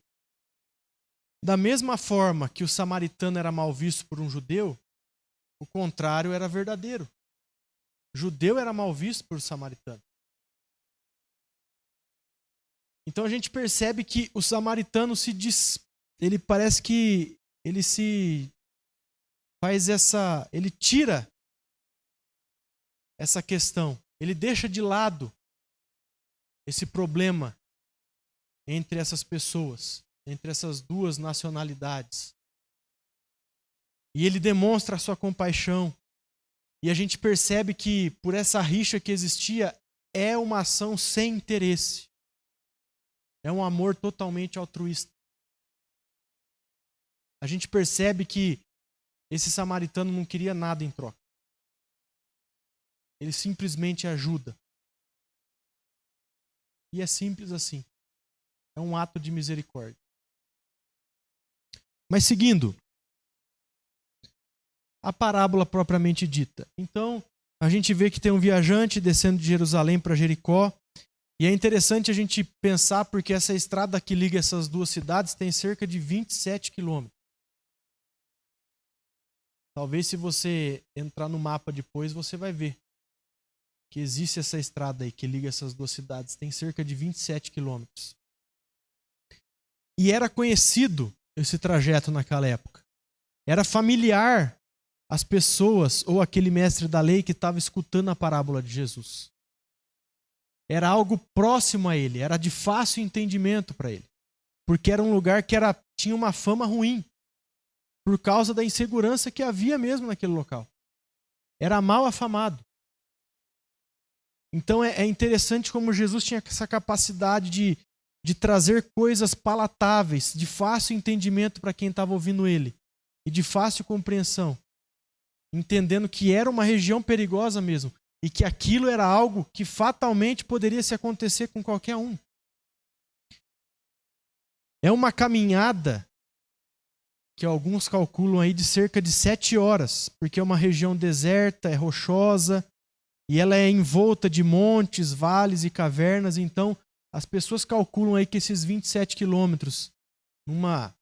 da mesma forma que o samaritano era mal visto por um judeu, o contrário era verdadeiro. O judeu era mal visto por samaritano. Então a gente percebe que o samaritano ele parece que ele se faz ele tira essa questão, ele deixa de lado esse problema entre essas pessoas, entre essas duas nacionalidades. E ele demonstra a sua compaixão. E a gente percebe que, por essa rixa que existia, é uma ação sem interesse. É um amor totalmente altruísta. A gente percebe que esse samaritano não queria nada em troca. Ele simplesmente ajuda. E é simples assim. É um ato de misericórdia. Mas seguindo, a parábola propriamente dita. Então, a gente vê que tem um viajante descendo de Jerusalém para Jericó. E é interessante a gente pensar porque essa estrada que liga essas duas cidades tem cerca de 27 quilômetros. Talvez se você entrar no mapa depois, você vai ver que existe essa estrada aí que liga essas duas cidades. Tem cerca de 27 quilômetros. E era conhecido esse trajeto naquela época. Era familiar às pessoas ou aquele mestre da lei que estava escutando a parábola de Jesus. Era algo próximo a ele, era de fácil entendimento para ele. Porque era um lugar que tinha uma fama ruim, por causa da insegurança que havia mesmo naquele local. Era mal afamado. Então é interessante como Jesus tinha essa capacidade de trazer coisas palatáveis, de fácil entendimento para quem estava ouvindo ele, e de fácil compreensão, entendendo que era uma região perigosa mesmo, e que aquilo era algo que fatalmente poderia se acontecer com qualquer um. É uma caminhada que alguns calculam aí de cerca de 7 horas, porque é uma região deserta, é rochosa, e ela é envolta de montes, vales e cavernas, então as pessoas calculam aí que esses 27 quilômetros, numa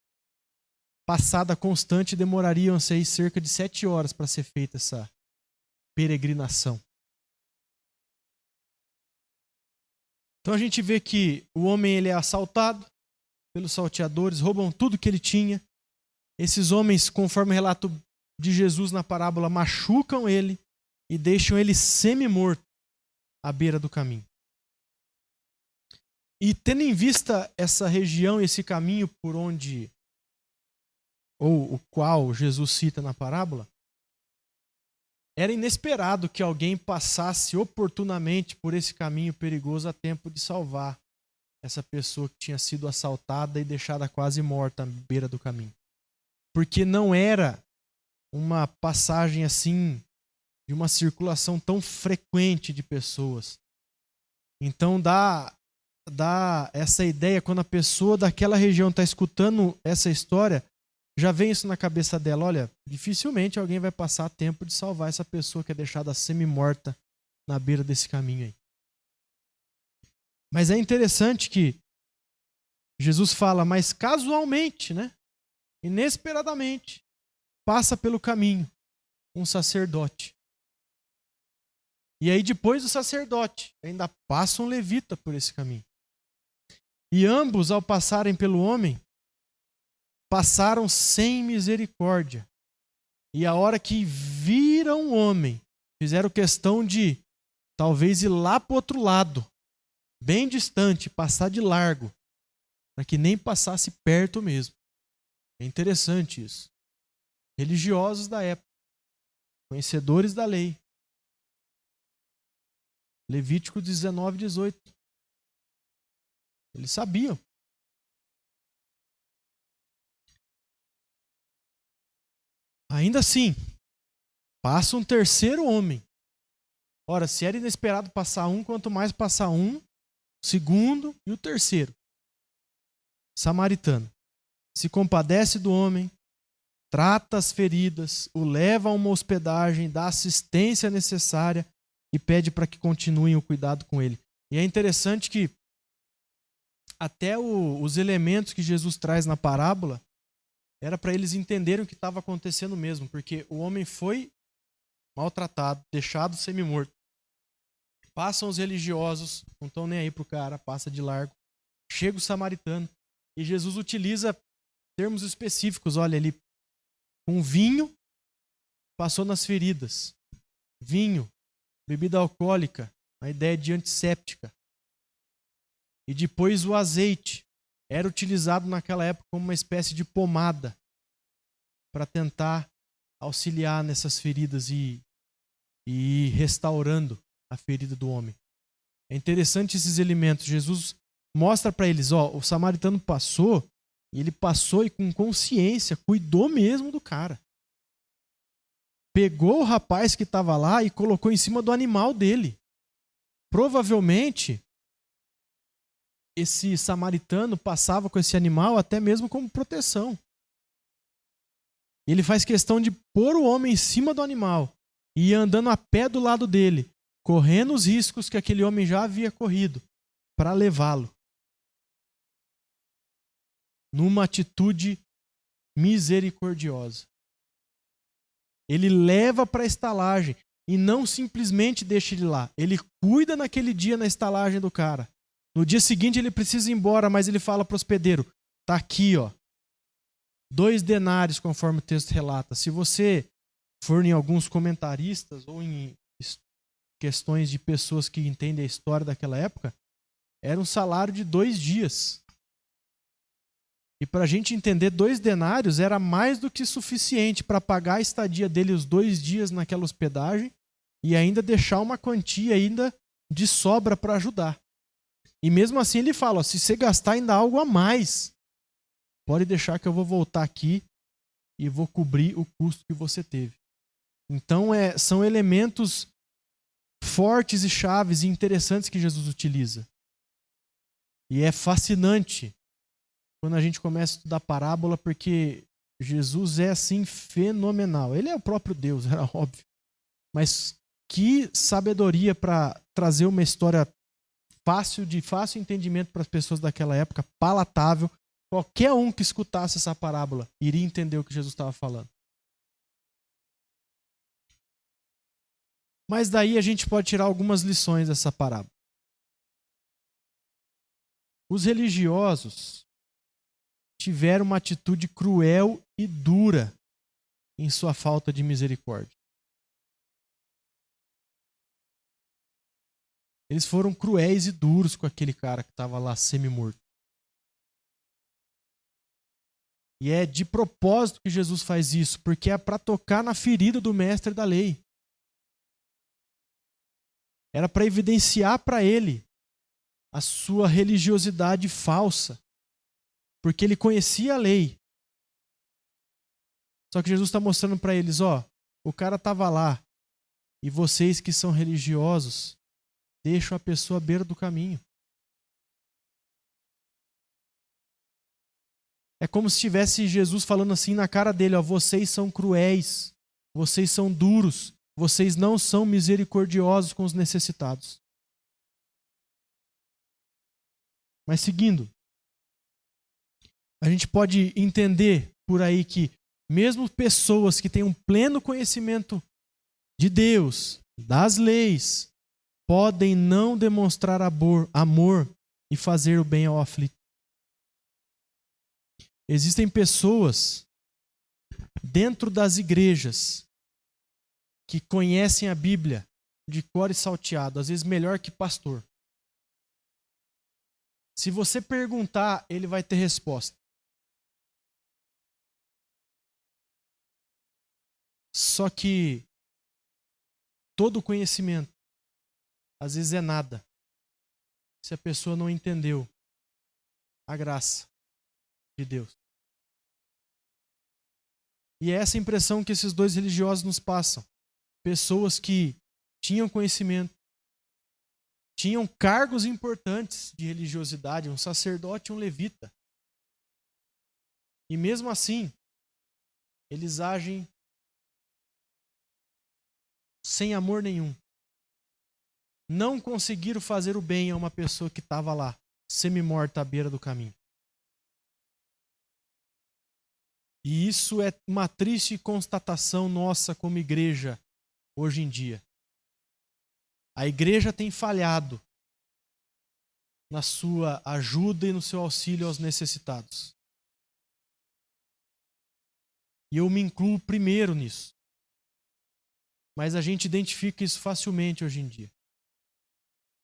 passada constante, demorariam cerca de 7 horas para ser feita essa peregrinação. Então a gente vê que o homem ele é assaltado pelos salteadores, roubam tudo que ele tinha. Esses homens, conforme o relato de Jesus na parábola, machucam ele e deixam ele semi-morto à beira do caminho. E tendo em vista essa região, esse caminho por onde, ou o qual Jesus cita na parábola, era inesperado que alguém passasse oportunamente por esse caminho perigoso a tempo de salvar essa pessoa que tinha sido assaltada e deixada quase morta à beira do caminho. Porque não era uma passagem assim, de uma circulação tão frequente de pessoas. Então dá essa ideia, quando a pessoa daquela região está escutando essa história, já vem isso na cabeça dela, olha, dificilmente alguém vai passar tempo de salvar essa pessoa que é deixada semi-morta na beira desse caminho aí. Mas é interessante que Jesus fala, mas casualmente, né? Inesperadamente, passa pelo caminho um sacerdote. E aí depois o sacerdote, ainda passa um levita por esse caminho. E ambos, ao passarem pelo homem, passaram sem misericórdia. E a hora que viram o homem, fizeram questão de talvez ir lá para o outro lado, bem distante, passar de largo, para que nem passasse perto mesmo. É interessante isso. Religiosos da época, conhecedores da lei. Levítico 19, 18. Eles sabiam. Ainda assim, passa um terceiro homem. Ora, se era inesperado passar um, quanto mais passar um, o segundo e o terceiro. Samaritano. Se compadece do homem, trata as feridas, o leva a uma hospedagem, dá assistência necessária e pede para que continuem o cuidado com ele. E é interessante que até os elementos que Jesus traz na parábola era para eles entenderem o que estava acontecendo mesmo, porque o homem foi maltratado, deixado semi-morto. Passam os religiosos, não estão nem aí para o cara, passa de largo. Chega o samaritano e Jesus utiliza termos específicos. Olha, ele com vinho passou nas feridas. Vinho, bebida alcoólica, a ideia de antisséptica. E depois o azeite era utilizado naquela época como uma espécie de pomada para tentar auxiliar nessas feridas e ir restaurando a ferida do homem. É interessante esses elementos. Jesus mostra para eles, o samaritano passou, e ele passou e com consciência cuidou mesmo do cara. Pegou o rapaz que estava lá e colocou em cima do animal dele. Provavelmente esse samaritano passava com esse animal até mesmo como proteção. Ele faz questão de pôr o homem em cima do animal e ir andando a pé do lado dele, correndo os riscos que aquele homem já havia corrido, para levá-lo. Numa atitude misericordiosa. Ele leva para a estalagem e não simplesmente deixa ele lá. Ele cuida naquele dia na estalagem do cara. No dia seguinte ele precisa ir embora, mas ele fala para o hospedeiro, tá aqui, 2 denários, conforme o texto relata. Se você for em alguns comentaristas ou em questões de pessoas que entendem a história daquela época, era um salário de 2 dias. E para a gente entender, 2 denários era mais do que suficiente para pagar a estadia dele os 2 dias naquela hospedagem e ainda deixar uma quantia ainda de sobra para ajudar. E mesmo assim ele fala, se você gastar ainda algo a mais, pode deixar que eu vou voltar aqui e vou cobrir o custo que você teve. Então são elementos fortes e chaves e interessantes que Jesus utiliza. E é fascinante quando a gente começa a estudar parábola, porque Jesus é assim fenomenal. Ele é o próprio Deus, era óbvio. Mas que sabedoria para trazer uma história de fácil entendimento para as pessoas daquela época, palatável. Qualquer um que escutasse essa parábola iria entender o que Jesus estava falando. Mas daí a gente pode tirar algumas lições dessa parábola. Os religiosos tiveram uma atitude cruel e dura em sua falta de misericórdia. Eles foram cruéis e duros com aquele cara que estava lá semi-morto. E é de propósito que Jesus faz isso, porque é para tocar na ferida do mestre da lei. Era para evidenciar para ele a sua religiosidade falsa, porque ele conhecia a lei. Só que Jesus está mostrando para eles, o cara estava lá, e vocês que são religiosos, deixam a pessoa à beira do caminho. É como se estivesse Jesus falando assim na cara dele, vocês são cruéis, vocês são duros, vocês não são misericordiosos com os necessitados. Mas seguindo, a gente pode entender por aí que mesmo pessoas que têm um pleno conhecimento de Deus, das leis, podem não demonstrar amor e fazer o bem ao aflito. Existem pessoas dentro das igrejas que conhecem a Bíblia de cor e salteado, às vezes melhor que pastor. Se você perguntar, ele vai ter resposta. Só que todo conhecimento, às vezes é nada, se a pessoa não entendeu a graça de Deus. E é essa impressão que esses dois religiosos nos passam. Pessoas que tinham conhecimento, tinham cargos importantes de religiosidade, um sacerdote e um levita. E mesmo assim, eles agem sem amor nenhum. Não conseguiram fazer o bem a uma pessoa que estava lá, semi-morta à beira do caminho. E isso é uma triste constatação nossa como igreja hoje em dia. A igreja tem falhado na sua ajuda e no seu auxílio aos necessitados. E eu me incluo primeiro nisso. Mas a gente identifica isso facilmente hoje em dia.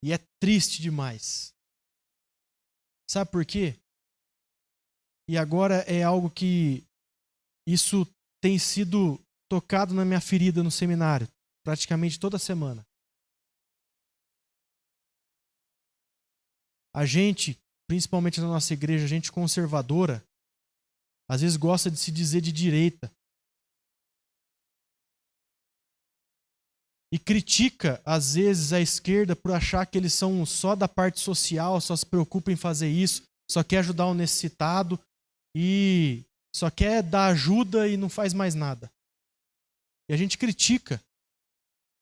E é triste demais. Sabe por quê? E agora é algo que isso tem sido tocado na minha ferida no seminário, praticamente toda semana. A gente, principalmente na nossa igreja, gente conservadora, às vezes gosta de se dizer de direita. E critica, às vezes, a esquerda por achar que eles são só da parte social, só se preocupam em fazer isso, só quer ajudar o necessitado e só quer dar ajuda e não faz mais nada. E a gente critica.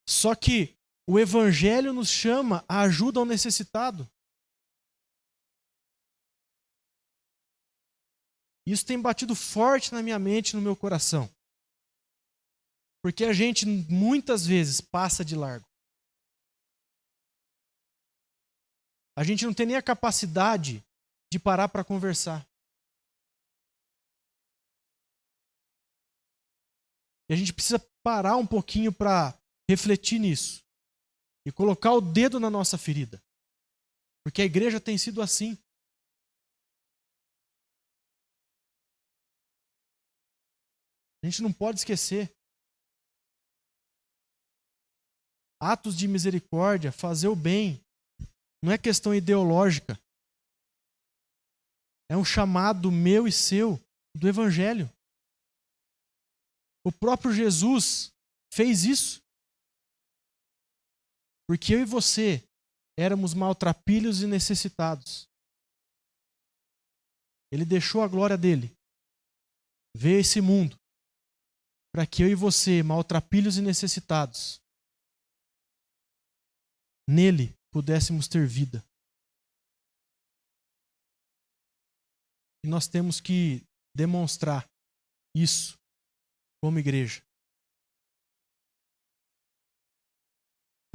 Só que o Evangelho nos chama a ajuda ao necessitado. Isso tem batido forte na minha mente e no meu coração. Porque a gente muitas vezes passa de largo. A gente não tem nem a capacidade de parar para conversar. E a gente precisa parar um pouquinho para refletir nisso. E colocar o dedo na nossa ferida. Porque a igreja tem sido assim. A gente não pode esquecer. Atos de misericórdia, fazer o bem, não é questão ideológica. É um chamado meu e seu do Evangelho. O próprio Jesus fez isso. Porque eu e você éramos maltrapilhos e necessitados. Ele deixou a glória dele, veio a esse mundo, para que eu e você, maltrapilhos e necessitados, nele pudéssemos ter vida. E nós temos que demonstrar isso como igreja.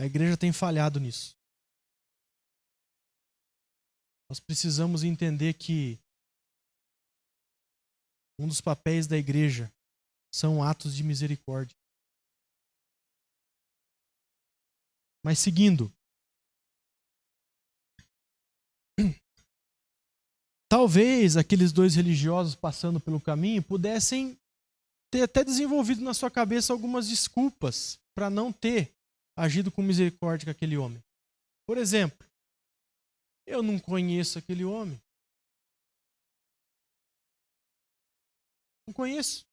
A igreja tem falhado nisso. Nós precisamos entender que um dos papéis da igreja são atos de misericórdia. Mas seguindo, talvez aqueles dois religiosos passando pelo caminho pudessem ter até desenvolvido na sua cabeça algumas desculpas para não ter agido com misericórdia com aquele homem. Por exemplo, eu não conheço aquele homem. Não conheço.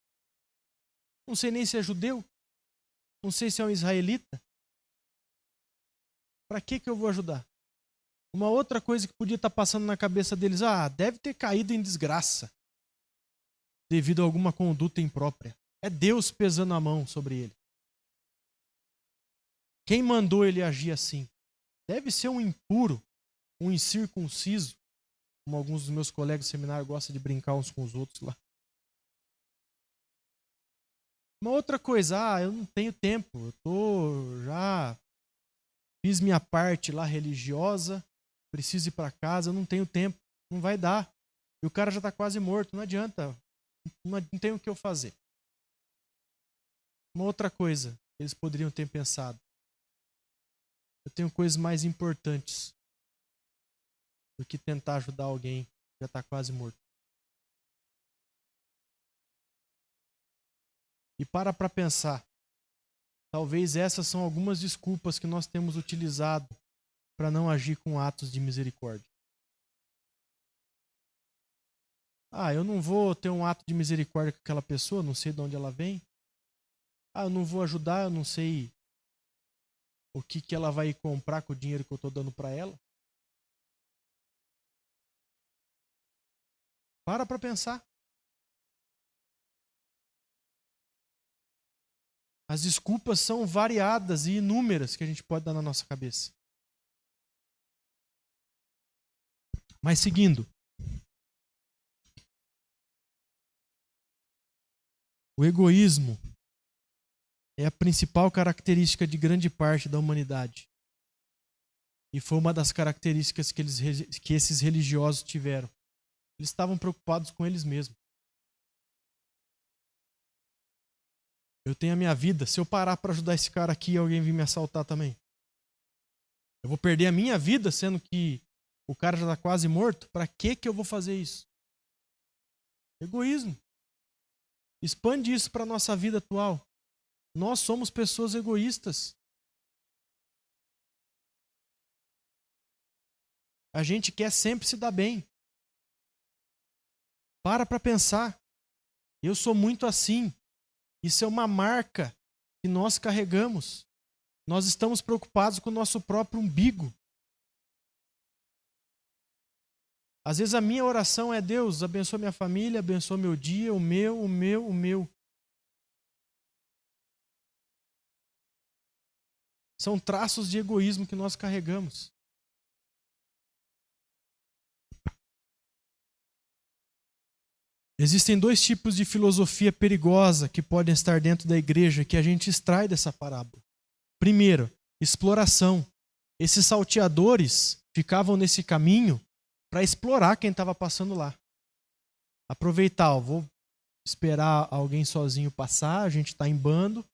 Não sei nem se é judeu. Não sei se é um israelita. Para que eu vou ajudar? Uma outra coisa que podia estar passando na cabeça deles, deve ter caído em desgraça devido a alguma conduta imprópria. É Deus pesando a mão sobre ele. Quem mandou ele agir assim? Deve ser um impuro, um incircunciso, como alguns dos meus colegas do seminário gostam de brincar uns com os outros lá. Uma outra coisa, eu não tenho tempo, eu estou já fiz minha parte lá religiosa, preciso ir para casa, não tenho tempo, não vai dar. E o cara já está quase morto, não adianta, não tem o que eu fazer. Uma outra coisa, eles poderiam ter pensado: eu tenho coisas mais importantes do que tentar ajudar alguém que já está quase morto. E para pensar, talvez essas são algumas desculpas que nós temos utilizado para não agir com atos de misericórdia. Eu não vou ter um ato de misericórdia com aquela pessoa, não sei de onde ela vem. Eu não vou ajudar, eu não sei o que ela vai comprar com o dinheiro que eu estou dando para ela. Para pensar. As desculpas são variadas e inúmeras que a gente pode dar na nossa cabeça. Mas seguindo. O egoísmo é a principal característica de grande parte da humanidade. E foi uma das características que esses religiosos tiveram. Eles estavam preocupados com eles mesmos. Eu tenho a minha vida, se eu parar para ajudar esse cara aqui e alguém vir me assaltar também, eu vou perder a minha vida, sendo que o cara já está quase morto? Para que eu vou fazer isso? Egoísmo. Expande isso para a nossa vida atual. Nós somos pessoas egoístas. A gente quer sempre se dar bem. Para pensar. Eu sou muito assim. Isso é uma marca que nós carregamos. Nós estamos preocupados com o nosso próprio umbigo. Às vezes a minha oração é: Deus, abençoa minha família, abençoa meu dia, o meu. São traços de egoísmo que nós carregamos. Existem dois tipos de filosofia perigosa que podem estar dentro da igreja que a gente extrai dessa parábola. Primeiro, exploração. Esses salteadores ficavam nesse caminho para explorar quem estava passando lá. Aproveitar, vou esperar alguém sozinho passar, a gente está em bando,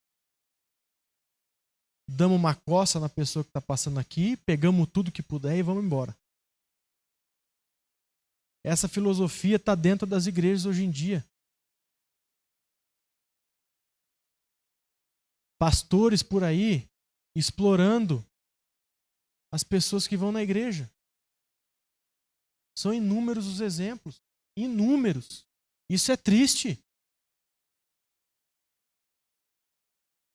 damos uma coça na pessoa que está passando aqui, pegamos tudo que puder e vamos embora. Essa filosofia está dentro das igrejas hoje em dia. Pastores por aí explorando as pessoas que vão na igreja. São inúmeros os exemplos. Inúmeros. Isso é triste.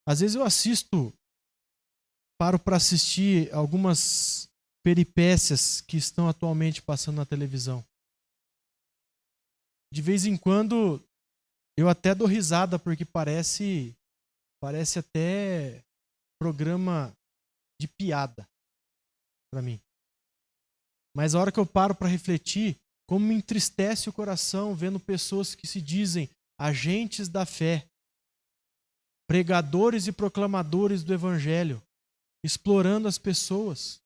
Às vezes eu paro para assistir algumas peripécias que estão atualmente passando na televisão. De vez em quando eu até dou risada, porque parece até programa de piada para mim. Mas a hora que eu paro para refletir, como me entristece o coração vendo pessoas que se dizem agentes da fé, pregadores e proclamadores do evangelho, explorando as pessoas,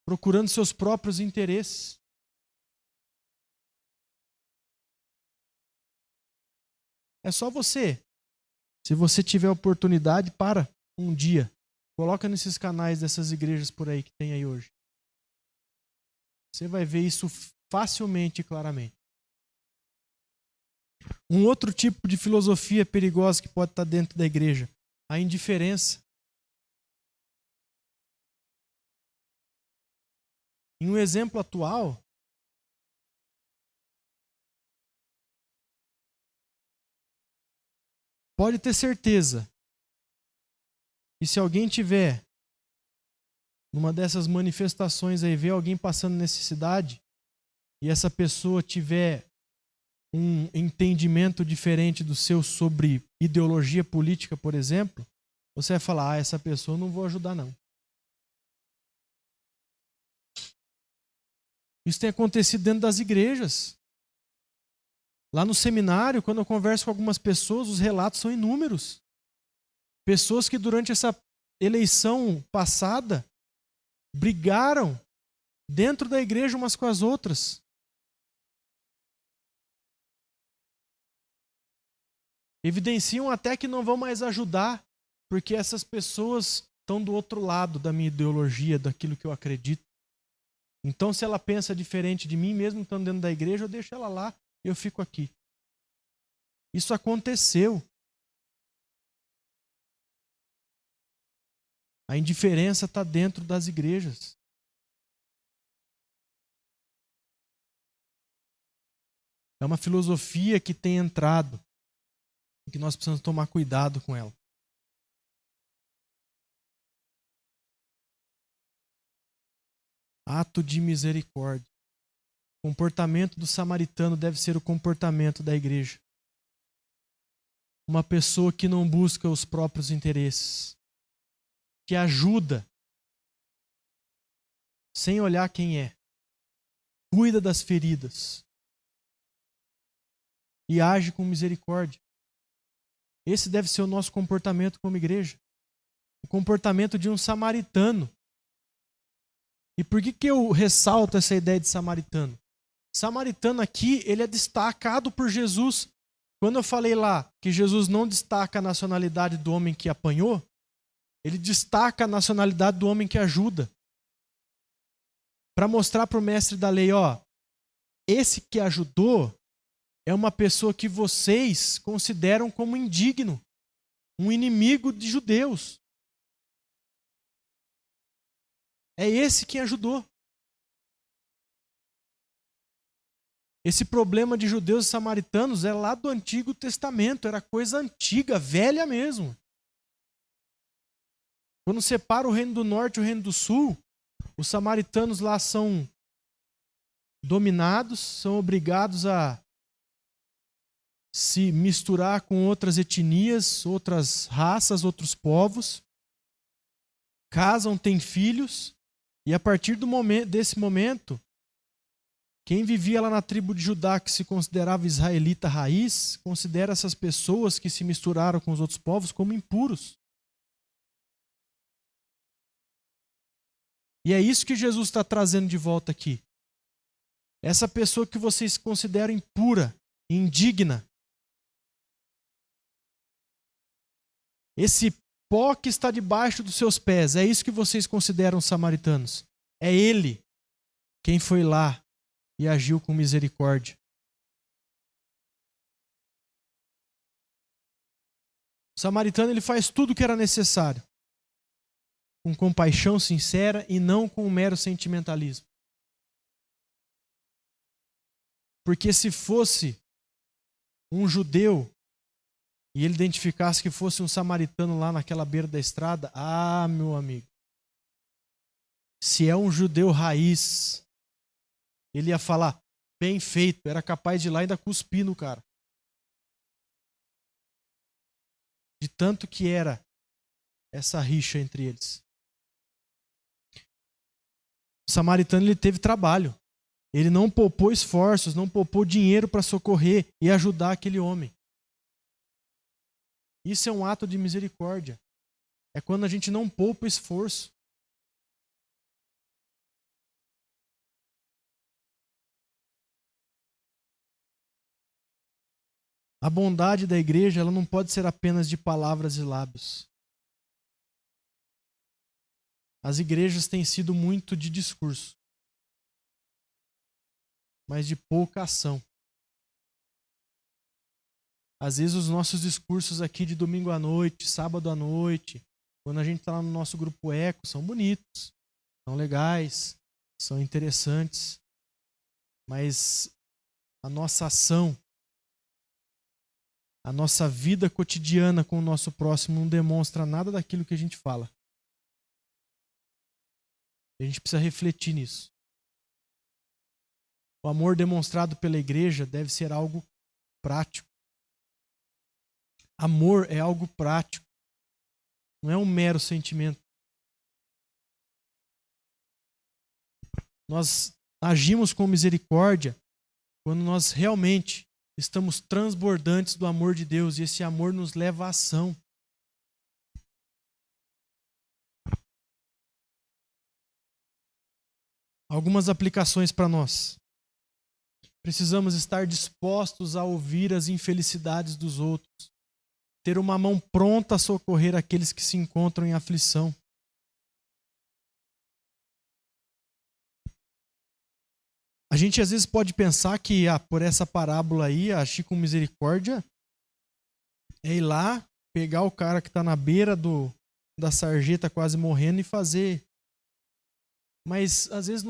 procurando seus próprios interesses. É só você. Se você tiver oportunidade, para um dia. Coloca nesses canais dessas igrejas por aí que tem aí hoje. Você vai ver isso facilmente e claramente. Um outro tipo de filosofia perigosa que pode estar dentro da igreja: a indiferença. Em um exemplo atual, pode ter certeza que se alguém tiver numa dessas manifestações aí, ver alguém passando necessidade e essa pessoa tiver um entendimento diferente do seu sobre ideologia política, por exemplo, você vai falar: essa pessoa eu não vou ajudar não. Isso tem acontecido dentro das igrejas. Lá no seminário, quando eu converso com algumas pessoas, os relatos são inúmeros. Pessoas que durante essa eleição passada brigaram dentro da igreja umas com as outras. Evidenciam até que não vão mais ajudar, porque essas pessoas estão do outro lado da minha ideologia, daquilo que eu acredito. Então, se ela pensa diferente de mim, mesmo estando dentro da igreja, eu deixo ela lá e eu fico aqui. Isso aconteceu. A indiferença está dentro das igrejas. É uma filosofia que tem entrado e que nós precisamos tomar cuidado com ela. Ato de misericórdia. O comportamento do samaritano deve ser o comportamento da igreja. Uma pessoa que não busca os próprios interesses, que ajuda sem olhar quem é, cuida das feridas e age com misericórdia. Esse deve ser o nosso comportamento como igreja. O comportamento de um samaritano. E por que eu ressalto essa ideia de samaritano? Samaritano aqui, ele é destacado por Jesus. Quando eu falei lá que Jesus não destaca a nacionalidade do homem que apanhou, ele destaca a nacionalidade do homem que ajuda. Para mostrar para o mestre da lei, ó, esse que ajudou é uma pessoa que vocês consideram como indigno, um inimigo de judeus. É esse que ajudou. Esse problema de judeus e samaritanos é lá do Antigo Testamento, era coisa antiga, velha mesmo. Quando separa o reino do norte e o reino do sul, os samaritanos lá são dominados, são obrigados a se misturar com outras etnias, outras raças, outros povos, casam, têm filhos, e a partir desse momento, quem vivia lá na tribo de Judá, que se considerava israelita raiz, considera essas pessoas que se misturaram com os outros povos como impuros. E é isso que Jesus está trazendo de volta aqui. Essa pessoa que vocês consideram impura, indigna, esse pó que está debaixo dos seus pés, é isso que vocês consideram samaritanos. É ele quem foi lá e agiu com misericórdia. O samaritano, ele faz tudo o que era necessário, com compaixão sincera e não com um mero sentimentalismo. Porque se fosse um judeu e ele identificasse que fosse um samaritano lá naquela beira da estrada, meu amigo, se é um judeu raiz, ele ia falar, bem feito, era capaz de ir lá e ainda cuspir no cara. De tanto que era essa rixa entre eles. O samaritano, ele teve trabalho. Ele não poupou esforços, não poupou dinheiro para socorrer e ajudar aquele homem. Isso é um ato de misericórdia. É quando a gente não poupa esforço. A bondade da igreja, ela não pode ser apenas de palavras e lábios. As igrejas têm sido muito de discurso, mas de pouca ação. Às vezes os nossos discursos aqui de domingo à noite, sábado à noite, quando a gente está lá no nosso grupo Eco, são bonitos, são legais, são interessantes, mas a nossa ação, a nossa vida cotidiana com o nosso próximo não demonstra nada daquilo que a gente fala. A gente precisa refletir nisso. O amor demonstrado pela igreja deve ser algo prático. Amor é algo prático. Não é um mero sentimento. Nós agimos com misericórdia quando nós realmente estamos transbordantes do amor de Deus e esse amor nos leva à ação. Algumas aplicações para nós. Precisamos estar dispostos a ouvir as infelicidades dos outros. Ter uma mão pronta a socorrer aqueles que se encontram em aflição. A gente às vezes pode pensar que por essa parábola aí, agir com misericórdia é ir lá, pegar o cara que está na beira da sarjeta quase morrendo e fazer. Mas às vezes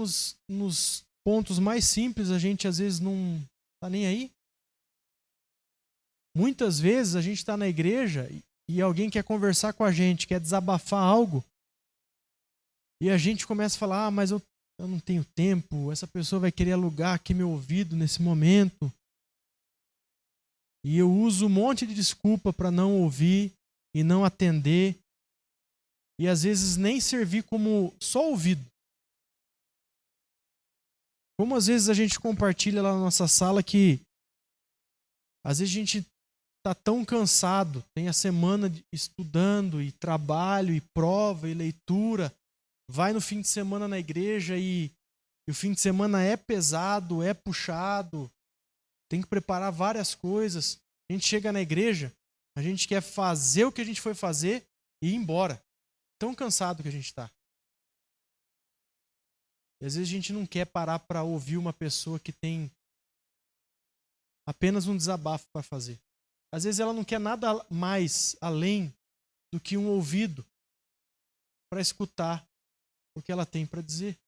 nos pontos mais simples a gente às vezes não está nem aí. Muitas vezes a gente está na igreja e alguém quer conversar com a gente, quer desabafar algo, e a gente começa a falar, mas eu não tenho tempo, essa pessoa vai querer alugar aqui meu ouvido nesse momento. E eu uso um monte de desculpa para não ouvir e não atender. E às vezes nem servir como só ouvido. Como às vezes a gente compartilha lá na nossa sala que às vezes a gente está tão cansado, tem a semana estudando e trabalho e prova e leitura, vai no fim de semana na igreja e o fim de semana é pesado, é puxado, tem que preparar várias coisas. A gente chega na igreja, a gente quer fazer o que a gente foi fazer e ir embora. Tão cansado que a gente está. E às vezes a gente não quer parar para ouvir uma pessoa que tem apenas um desabafo para fazer. Às vezes ela não quer nada mais além do que um ouvido para escutar o que ela tem para dizer.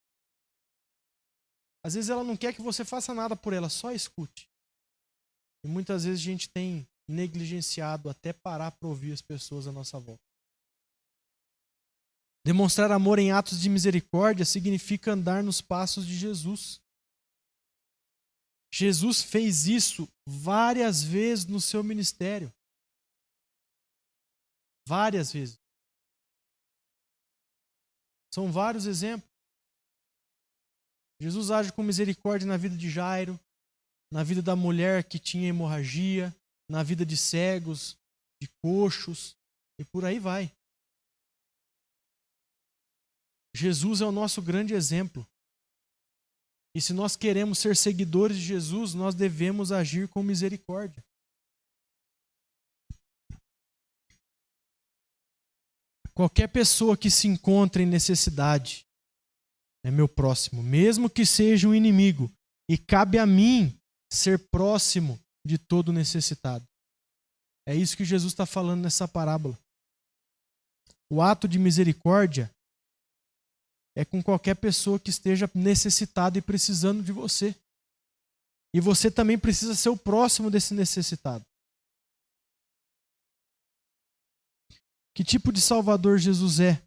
Às vezes ela não quer que você faça nada por ela, só escute. E muitas vezes a gente tem negligenciado até parar para ouvir as pessoas à nossa volta. Demonstrar amor em atos de misericórdia significa andar nos passos de Jesus. Jesus fez isso várias vezes no seu ministério. Várias vezes. São vários exemplos. Jesus age com misericórdia na vida de Jairo, na vida da mulher que tinha hemorragia, na vida de cegos, de coxos, e por aí vai. Jesus é o nosso grande exemplo. E se nós queremos ser seguidores de Jesus, nós devemos agir com misericórdia. Qualquer pessoa que se encontre em necessidade é meu próximo, mesmo que seja um inimigo, e cabe a mim ser próximo de todo necessitado. É isso que Jesus está falando nessa parábola. O ato de misericórdia é com qualquer pessoa que esteja necessitada e precisando de você. E você também precisa ser o próximo desse necessitado. Que tipo de Salvador Jesus é?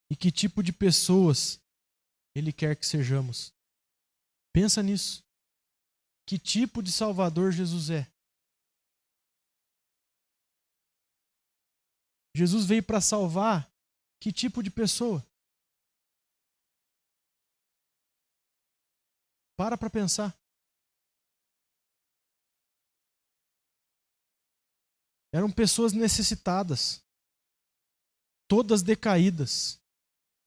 E que tipo de pessoas Ele quer que sejamos? Pensa nisso. Que tipo de Salvador Jesus é? Jesus veio para salvar que tipo de pessoa? Para pensar. Eram pessoas necessitadas, todas decaídas.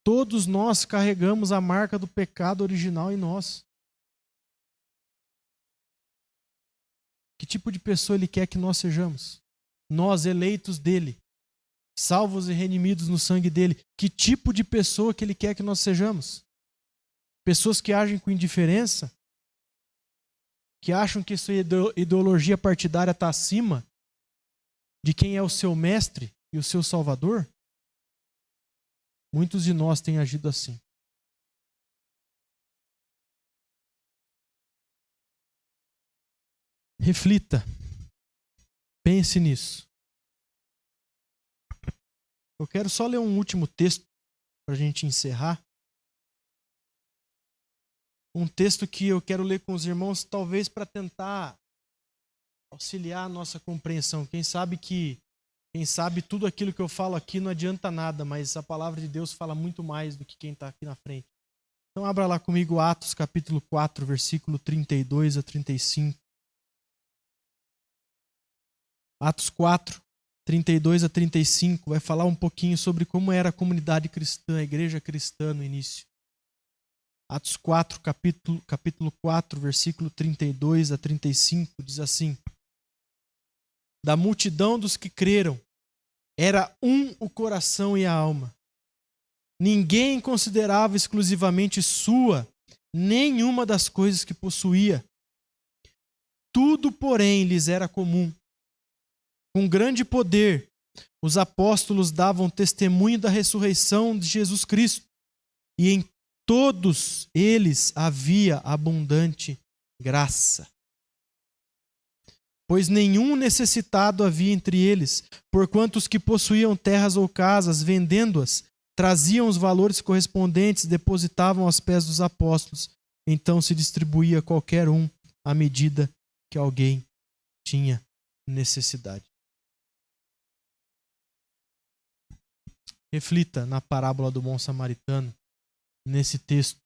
Todos nós carregamos a marca do pecado original em nós. Que tipo de pessoa Ele quer que nós sejamos? Nós, eleitos dEle, salvos e redimidos no sangue dEle. Que tipo de pessoa que Ele quer que nós sejamos? Pessoas que agem com indiferença, que acham que sua ideologia partidária está acima de quem é o seu mestre e o seu salvador? Muitos de nós têm agido assim. Reflita. Pense nisso. Eu quero só ler um último texto para a gente encerrar. Um texto que eu quero ler com os irmãos, talvez para tentar auxiliar a nossa compreensão. Quem sabe tudo aquilo que eu falo aqui não adianta nada, mas a palavra de Deus fala muito mais do que quem está aqui na frente. Então abra lá comigo Atos capítulo 4, versículo 32 a 35. Atos 4, 32 a 35, vai falar um pouquinho sobre como era a comunidade cristã, a igreja cristã no início. Atos 4, capítulo 4, versículo 32 a 35, diz assim: da multidão dos que creram, era um o coração e a alma. Ninguém considerava exclusivamente sua nenhuma das coisas que possuía. Tudo, porém, lhes era comum. Com grande poder, os apóstolos davam testemunho da ressurreição de Jesus Cristo, e em todos eles havia abundante graça. Pois nenhum necessitado havia entre eles, porquanto os que possuíam terras ou casas, vendendo-as, traziam os valores correspondentes, depositavam aos pés dos apóstolos. Então se distribuía qualquer um à medida que alguém tinha necessidade. Reflita na parábola do bom samaritano, nesse texto.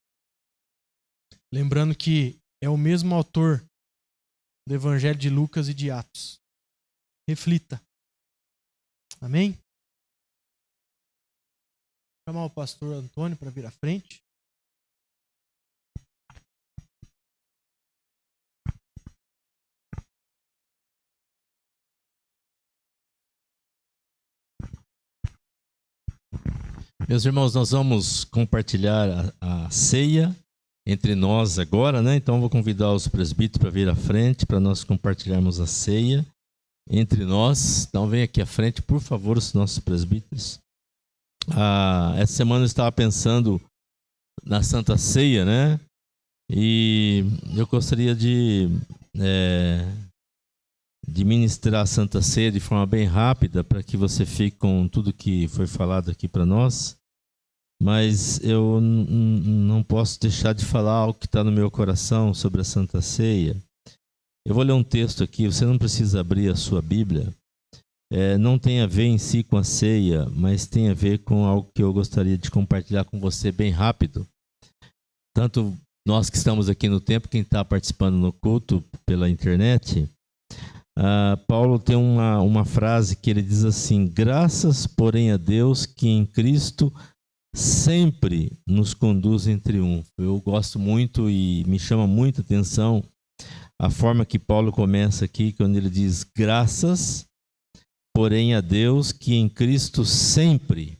Lembrando que é o mesmo autor do Evangelho de Lucas e de Atos. Reflita. Amém? Vou chamar o pastor Antônio para vir à frente. Meus irmãos, nós vamos compartilhar a ceia entre nós agora, né? Então vou convidar os presbíteros para vir à frente para nós compartilharmos a ceia entre nós. Então vem aqui à frente, por favor, os nossos presbíteros. Essa semana eu estava pensando na Santa Ceia, né? E eu gostaria de ministrar a Santa Ceia de forma bem rápida para que você fique com tudo que foi falado aqui para nós. Mas eu não posso deixar de falar algo que está no meu coração sobre a Santa Ceia. Eu vou ler um texto aqui, você não precisa abrir a sua Bíblia. Não tem a ver em si com a ceia, mas tem a ver com algo que eu gostaria de compartilhar com você bem rápido. Tanto nós que estamos aqui no templo, quem está participando no culto pela internet, Paulo tem uma frase que ele diz assim: graças, porém, a Deus que em Cristo sempre nos conduz em triunfo. Eu gosto muito e me chama muita atenção a forma que Paulo começa aqui, quando ele diz graças, porém a Deus que em Cristo sempre,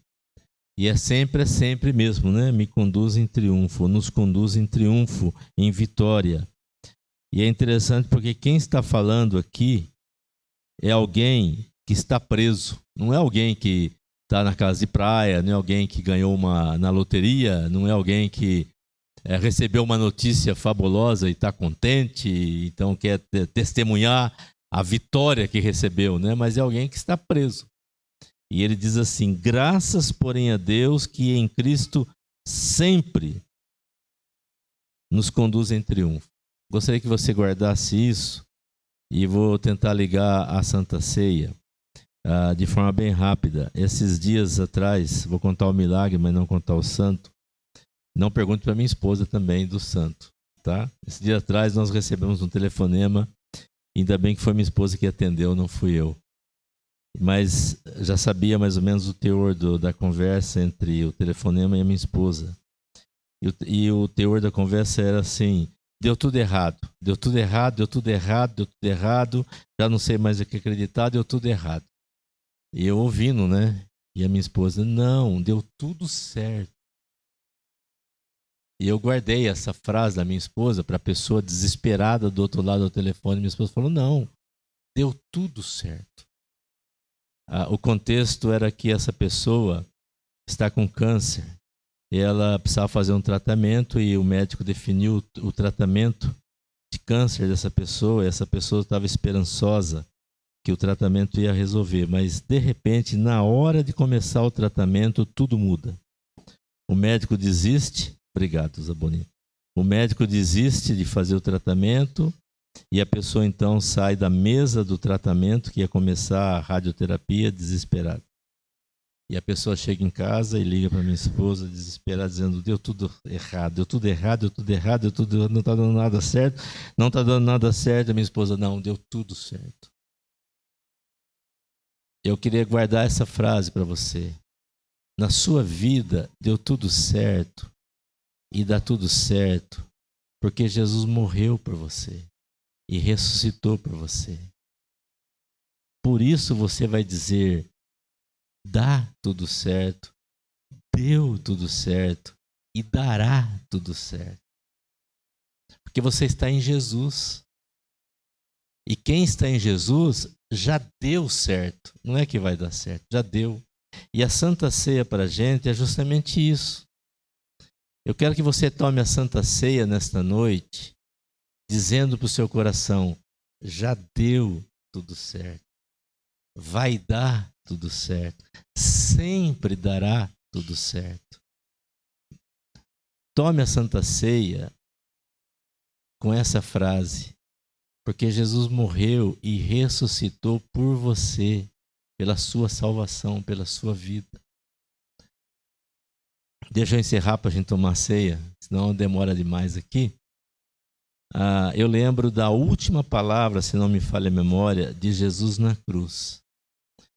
e é sempre mesmo, né? Me conduz em triunfo, nos conduz em triunfo, em vitória. E é interessante porque quem está falando aqui é alguém que está preso, não é alguém que está na casa de praia, não é alguém que ganhou na loteria, não é alguém que recebeu uma notícia fabulosa e está contente, então quer testemunhar a vitória que recebeu, né? Mas é alguém que está preso. E ele diz assim: graças, porém, a Deus que em Cristo sempre nos conduz em triunfo. Gostaria que você guardasse isso e vou tentar ligar a Santa Ceia de forma bem rápida. Esses dias atrás, vou contar o milagre, mas não contar o santo. Não pergunte para minha esposa também do santo, tá? Esse dia atrás nós recebemos um telefonema, ainda bem que foi minha esposa que atendeu, não fui eu. Mas já sabia mais ou menos o teor da conversa entre o telefonema e a minha esposa. E o teor da conversa era assim: deu tudo errado, já não sei mais o que acreditar, deu tudo errado. E eu ouvindo, né? E a minha esposa: não, deu tudo certo. E eu guardei essa frase da minha esposa para a pessoa desesperada do outro lado do telefone. Minha esposa falou: não, deu tudo certo. O contexto era que essa pessoa está com câncer e ela precisava fazer um tratamento, e o médico definiu o tratamento de câncer dessa pessoa, e essa pessoa estava esperançosa que o tratamento ia resolver, mas de repente, na hora de começar o tratamento, tudo muda. O médico desiste, obrigado, Zaboni. O médico desiste de fazer o tratamento e a pessoa então sai da mesa do tratamento, que ia começar a radioterapia, desesperada. E a pessoa chega em casa e liga para minha esposa, desesperada, dizendo: deu tudo errado, não está dando nada certo, não está dando nada certo. A minha esposa: não, deu tudo certo. Eu queria guardar essa frase para você. Na sua vida deu tudo certo, e dá tudo certo, porque Jesus morreu por você e ressuscitou por você. Por isso você vai dizer: dá tudo certo, deu tudo certo e dará tudo certo. Porque você está em Jesus. E quem está em Jesus já deu certo. Não é que vai dar certo, já deu. E a Santa Ceia para a gente é justamente isso. Eu quero que você tome a Santa Ceia nesta noite, dizendo para o seu coração: já deu tudo certo. Vai dar tudo certo. Sempre dará tudo certo. Tome a Santa Ceia com essa frase: porque Jesus morreu e ressuscitou por você, pela sua salvação, pela sua vida. Deixa eu encerrar para a gente tomar ceia, senão demora demais aqui. Eu lembro da última palavra, se não me falha a memória, de Jesus na cruz.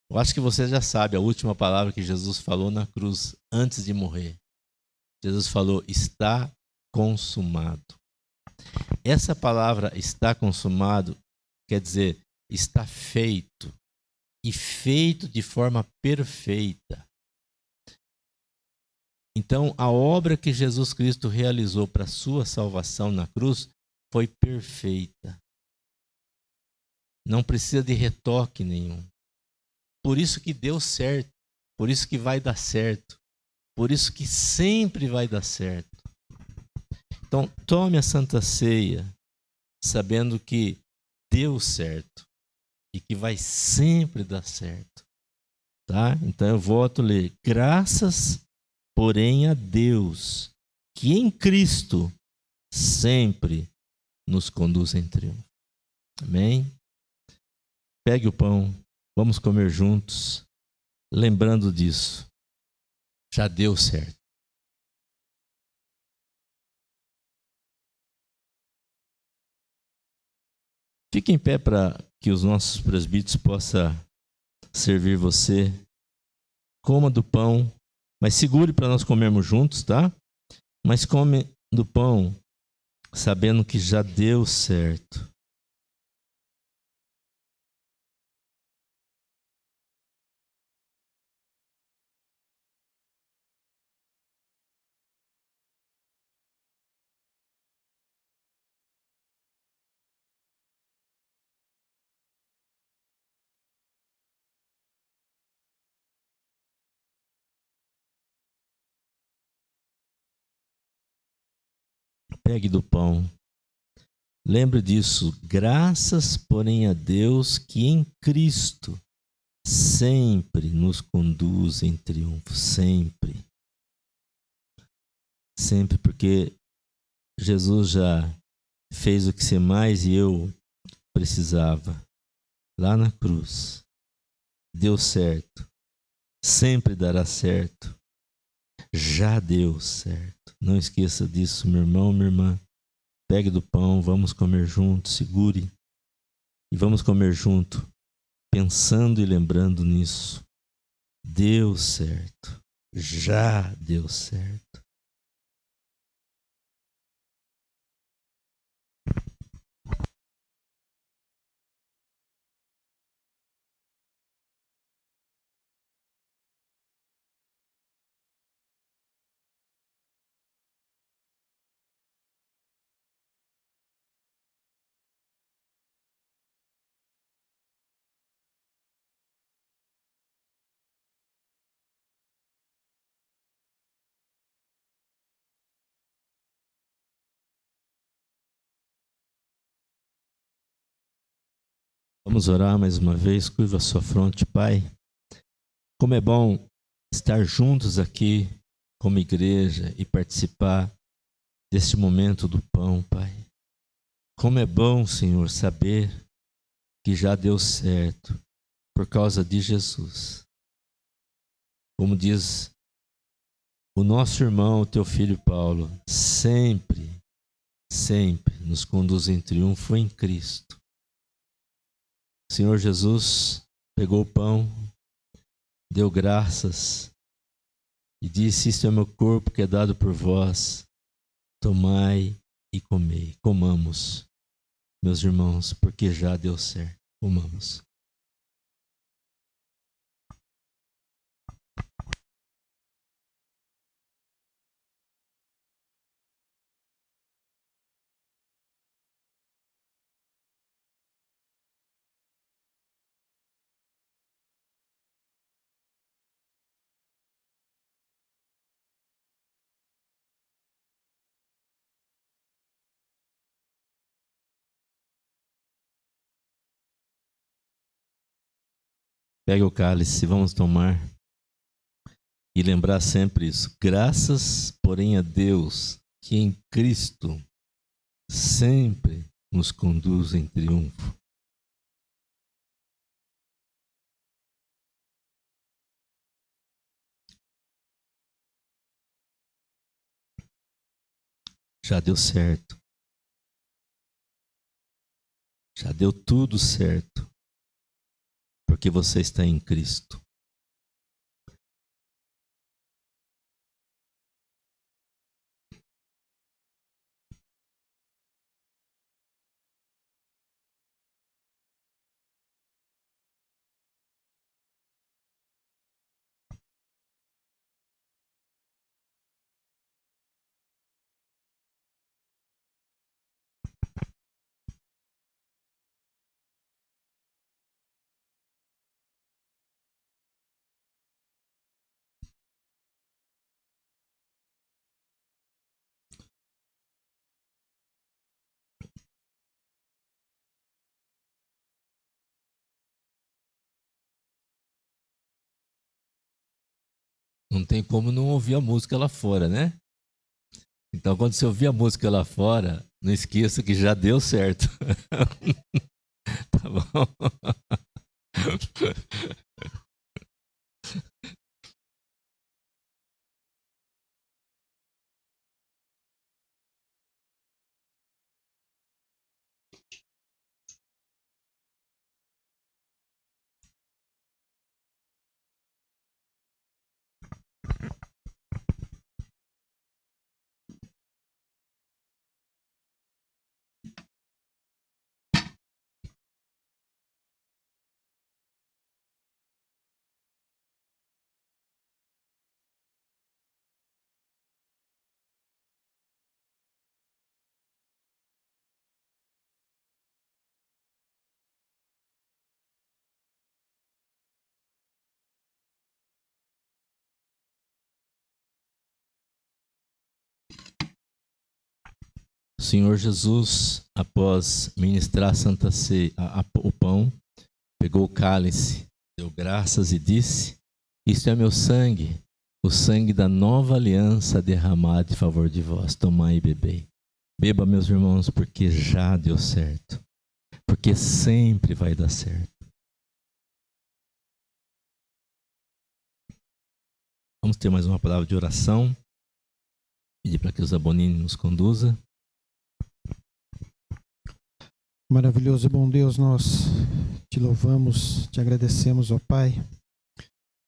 Eu acho que você já sabe a última palavra que Jesus falou na cruz, antes de morrer. Jesus falou: está consumado. Essa palavra está consumado quer dizer está feito, e feito de forma perfeita. Então, a obra que Jesus Cristo realizou para a sua salvação na cruz foi perfeita. Não precisa de retoque nenhum. Por isso que deu certo, por isso que vai dar certo, por isso que sempre vai dar certo. Então, tome a Santa Ceia, sabendo que deu certo e que vai sempre dar certo. Tá? Então, eu volto a ler. Graças, porém, a Deus, que em Cristo sempre nos conduz em triunfo. Amém? Pegue o pão, vamos comer juntos, lembrando disso. Já deu certo. Fique em pé para que os nossos presbíteros possam servir você. Coma do pão, mas segure para nós comermos juntos, tá? Mas come do pão, sabendo que já deu certo. Pegue do pão. Lembre disso. Graças, porém, a Deus que em Cristo sempre nos conduz em triunfo. Sempre. Sempre, porque Jesus já fez o que você mais e eu precisava. Lá na cruz. Deu certo. Sempre dará certo. Já deu certo. Não esqueça disso, meu irmão, minha irmã. Pegue do pão, vamos comer junto, segure. E vamos comer junto, pensando e lembrando nisso. Deu certo. Já deu certo. Vamos orar mais uma vez, curva a sua fronte, Pai. Como é bom estar juntos aqui como igreja e participar deste momento do pão, Pai. Como é bom, Senhor, saber que já deu certo por causa de Jesus. Como diz o nosso irmão, o teu filho Paulo, sempre nos conduz em triunfo em Cristo. O Senhor Jesus pegou o pão, deu graças e disse: isto é meu corpo que é dado por vós, tomai e comei. Comamos, meus irmãos, porque já deu certo. Comamos. Pega o cálice, vamos tomar e lembrar sempre isso. Graças, porém, a Deus, que em Cristo sempre nos conduz em triunfo. Já deu certo. Já deu tudo certo. Porque você está em Cristo. Não tem como não ouvir a música lá fora, né? Então, quando você ouvir a música lá fora, não esqueça que já deu certo. Tá bom? O Senhor Jesus, após ministrar a Santa Ceia, o pão, pegou o cálice, deu graças e disse: isto é meu sangue, o sangue da nova aliança derramado em favor de vós. Tomai e bebei. Beba, meus irmãos, porque já deu certo. Porque sempre vai dar certo. Vamos ter mais uma palavra de oração. Pedir para que o Zabonini nos conduza. Maravilhoso e bom Deus, nós te louvamos, te agradecemos, ó Pai,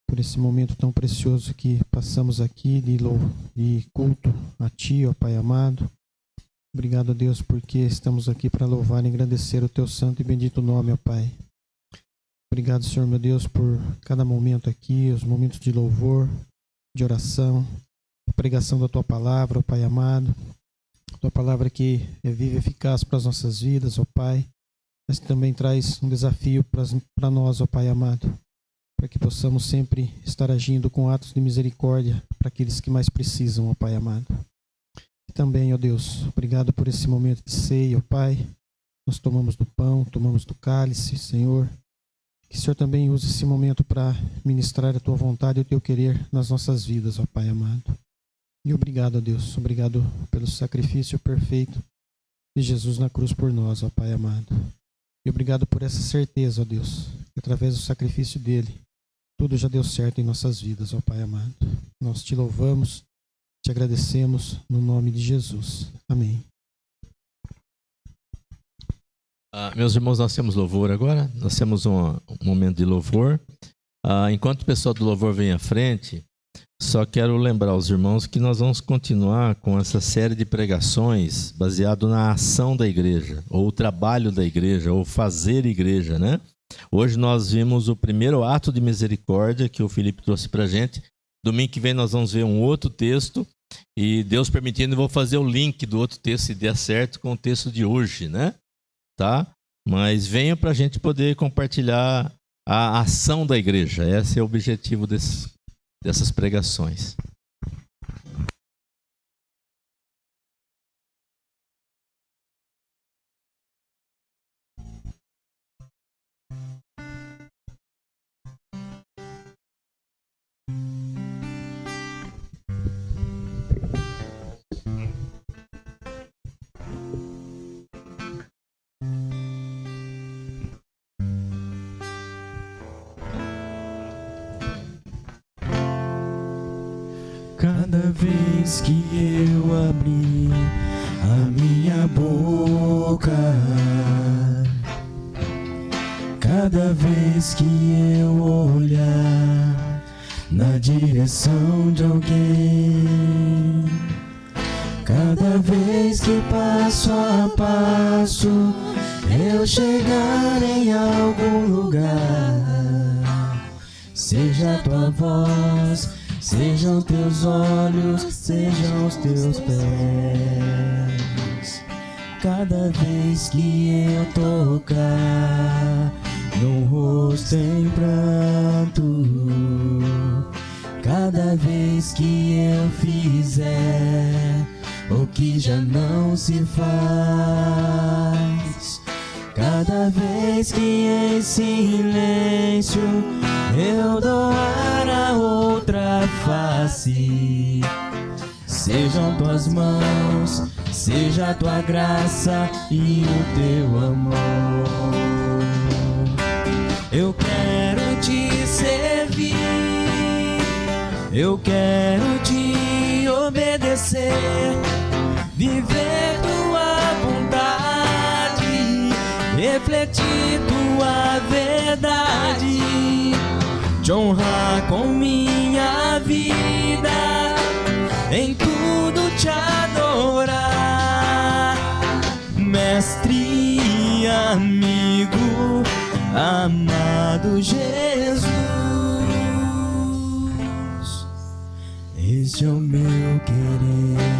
por esse momento tão precioso que passamos aqui de culto a Ti, ó Pai amado. Obrigado, Deus, porque estamos aqui para louvar e agradecer o Teu santo e bendito nome, ó Pai. Obrigado, Senhor, meu Deus, por cada momento aqui, os momentos de louvor, de oração, a pregação da Tua palavra, ó Pai amado. Tua palavra que é viva e eficaz para as nossas vidas, ó Pai, mas também traz um desafio para nós, ó Pai amado, para que possamos sempre estar agindo com atos de misericórdia para aqueles que mais precisam, ó Pai amado. E também, ó Deus, obrigado por esse momento de ceia, ó Pai. Nós tomamos do pão, tomamos do cálice, Senhor. Que o Senhor também use esse momento para ministrar a Tua vontade e o Teu querer nas nossas vidas, ó Pai amado. E obrigado, a Deus. Obrigado pelo sacrifício perfeito de Jesus na cruz por nós, ó Pai amado. E obrigado por essa certeza, ó Deus, que através do sacrifício dele, tudo já deu certo em nossas vidas, ó Pai amado. Nós te louvamos, te agradecemos no nome de Jesus. Amém. Meus irmãos, nós temos louvor agora. Nós temos um momento de louvor. Enquanto o pessoal do louvor vem à frente, Só quero lembrar os irmãos que nós vamos continuar com essa série de pregações baseado na ação da igreja, ou o trabalho da igreja, ou fazer igreja, né? Hoje nós vimos o primeiro ato de misericórdia que o Felipe trouxe para a gente. Domingo que vem nós vamos ver um outro texto e, Deus permitindo, eu vou fazer o link do outro texto, se der certo, com o texto de hoje, né? Tá? Mas venha para a gente poder compartilhar a ação da igreja. Esse é o objetivo dessas pregações. Cada vez que eu abri a minha boca, cada vez que eu olhar na direção de alguém, cada vez que passo a passo eu chegar em algum lugar, seja a tua voz, sejam teus olhos, sejam os teus pés. Cada vez que eu tocar no rosto em pranto, cada vez que eu fizer o que já não se faz, cada vez que em silêncio eu doar a outra face, sejam tuas mãos, seja a tua graça e o teu amor. Eu quero te servir, eu quero te obedecer, viver tua vontade, refletir tua verdade, te honrar com minha vida, em tudo te adorar, mestre e amigo, amado Jesus, este é o meu querer.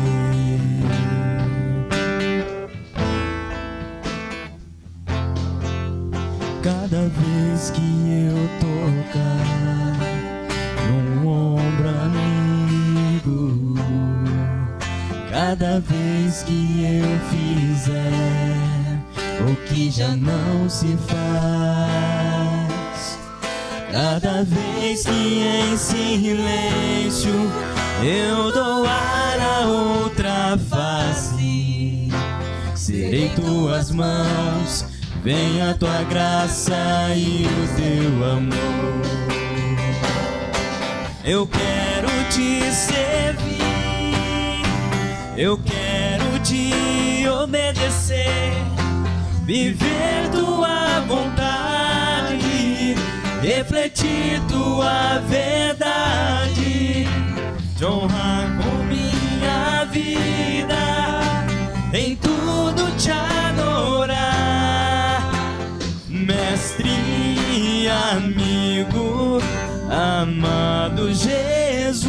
Cada vez que eu tocar num ombro amigo, cada vez que eu fizer o que já não se faz, cada vez que em silêncio eu doar a outra face, serei tuas mãos, venha a tua graça e o teu amor. Eu quero te servir, eu quero te obedecer, viver tua vontade, refletir tua verdade, te honrar com minha vida, em tudo te adorar, mestre e amigo, amado Jesus,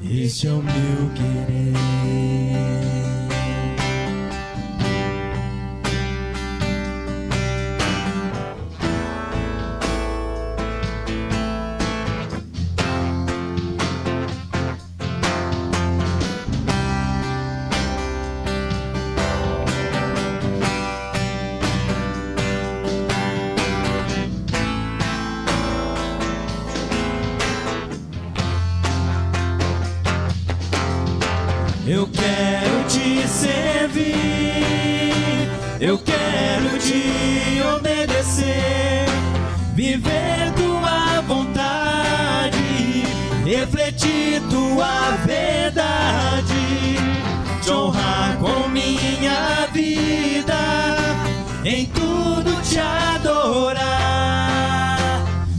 este é o meu querer. Eu quero te servir, eu quero te obedecer, viver tua vontade, refletir tua verdade, te honrar com minha vida, em tudo te adorar,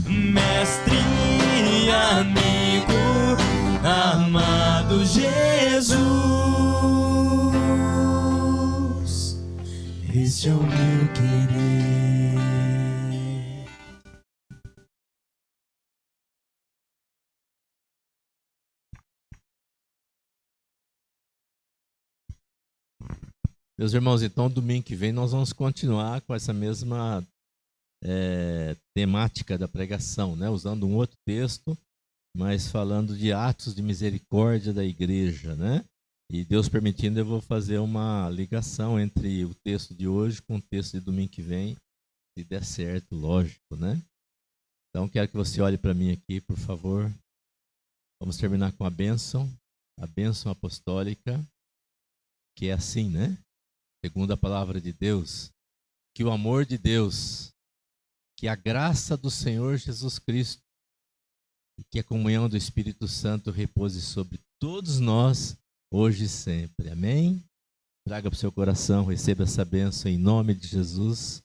mestre este é o meu querer. Meus irmãos, então domingo que vem nós vamos continuar com essa mesma temática da pregação, né? Usando um outro texto, mas falando de atos de misericórdia da igreja, né? E Deus permitindo, eu vou fazer uma ligação entre o texto de hoje com o texto de domingo que vem, se der certo, lógico, né? Então quero que você olhe para mim aqui, por favor. Vamos terminar com a bênção apostólica, que é assim, né? Segundo a palavra de Deus, que o amor de Deus, que a graça do Senhor Jesus Cristo e que a comunhão do Espírito Santo repouse sobre todos nós, hoje e sempre. Amém? Traga para o seu coração, receba essa bênção em nome de Jesus.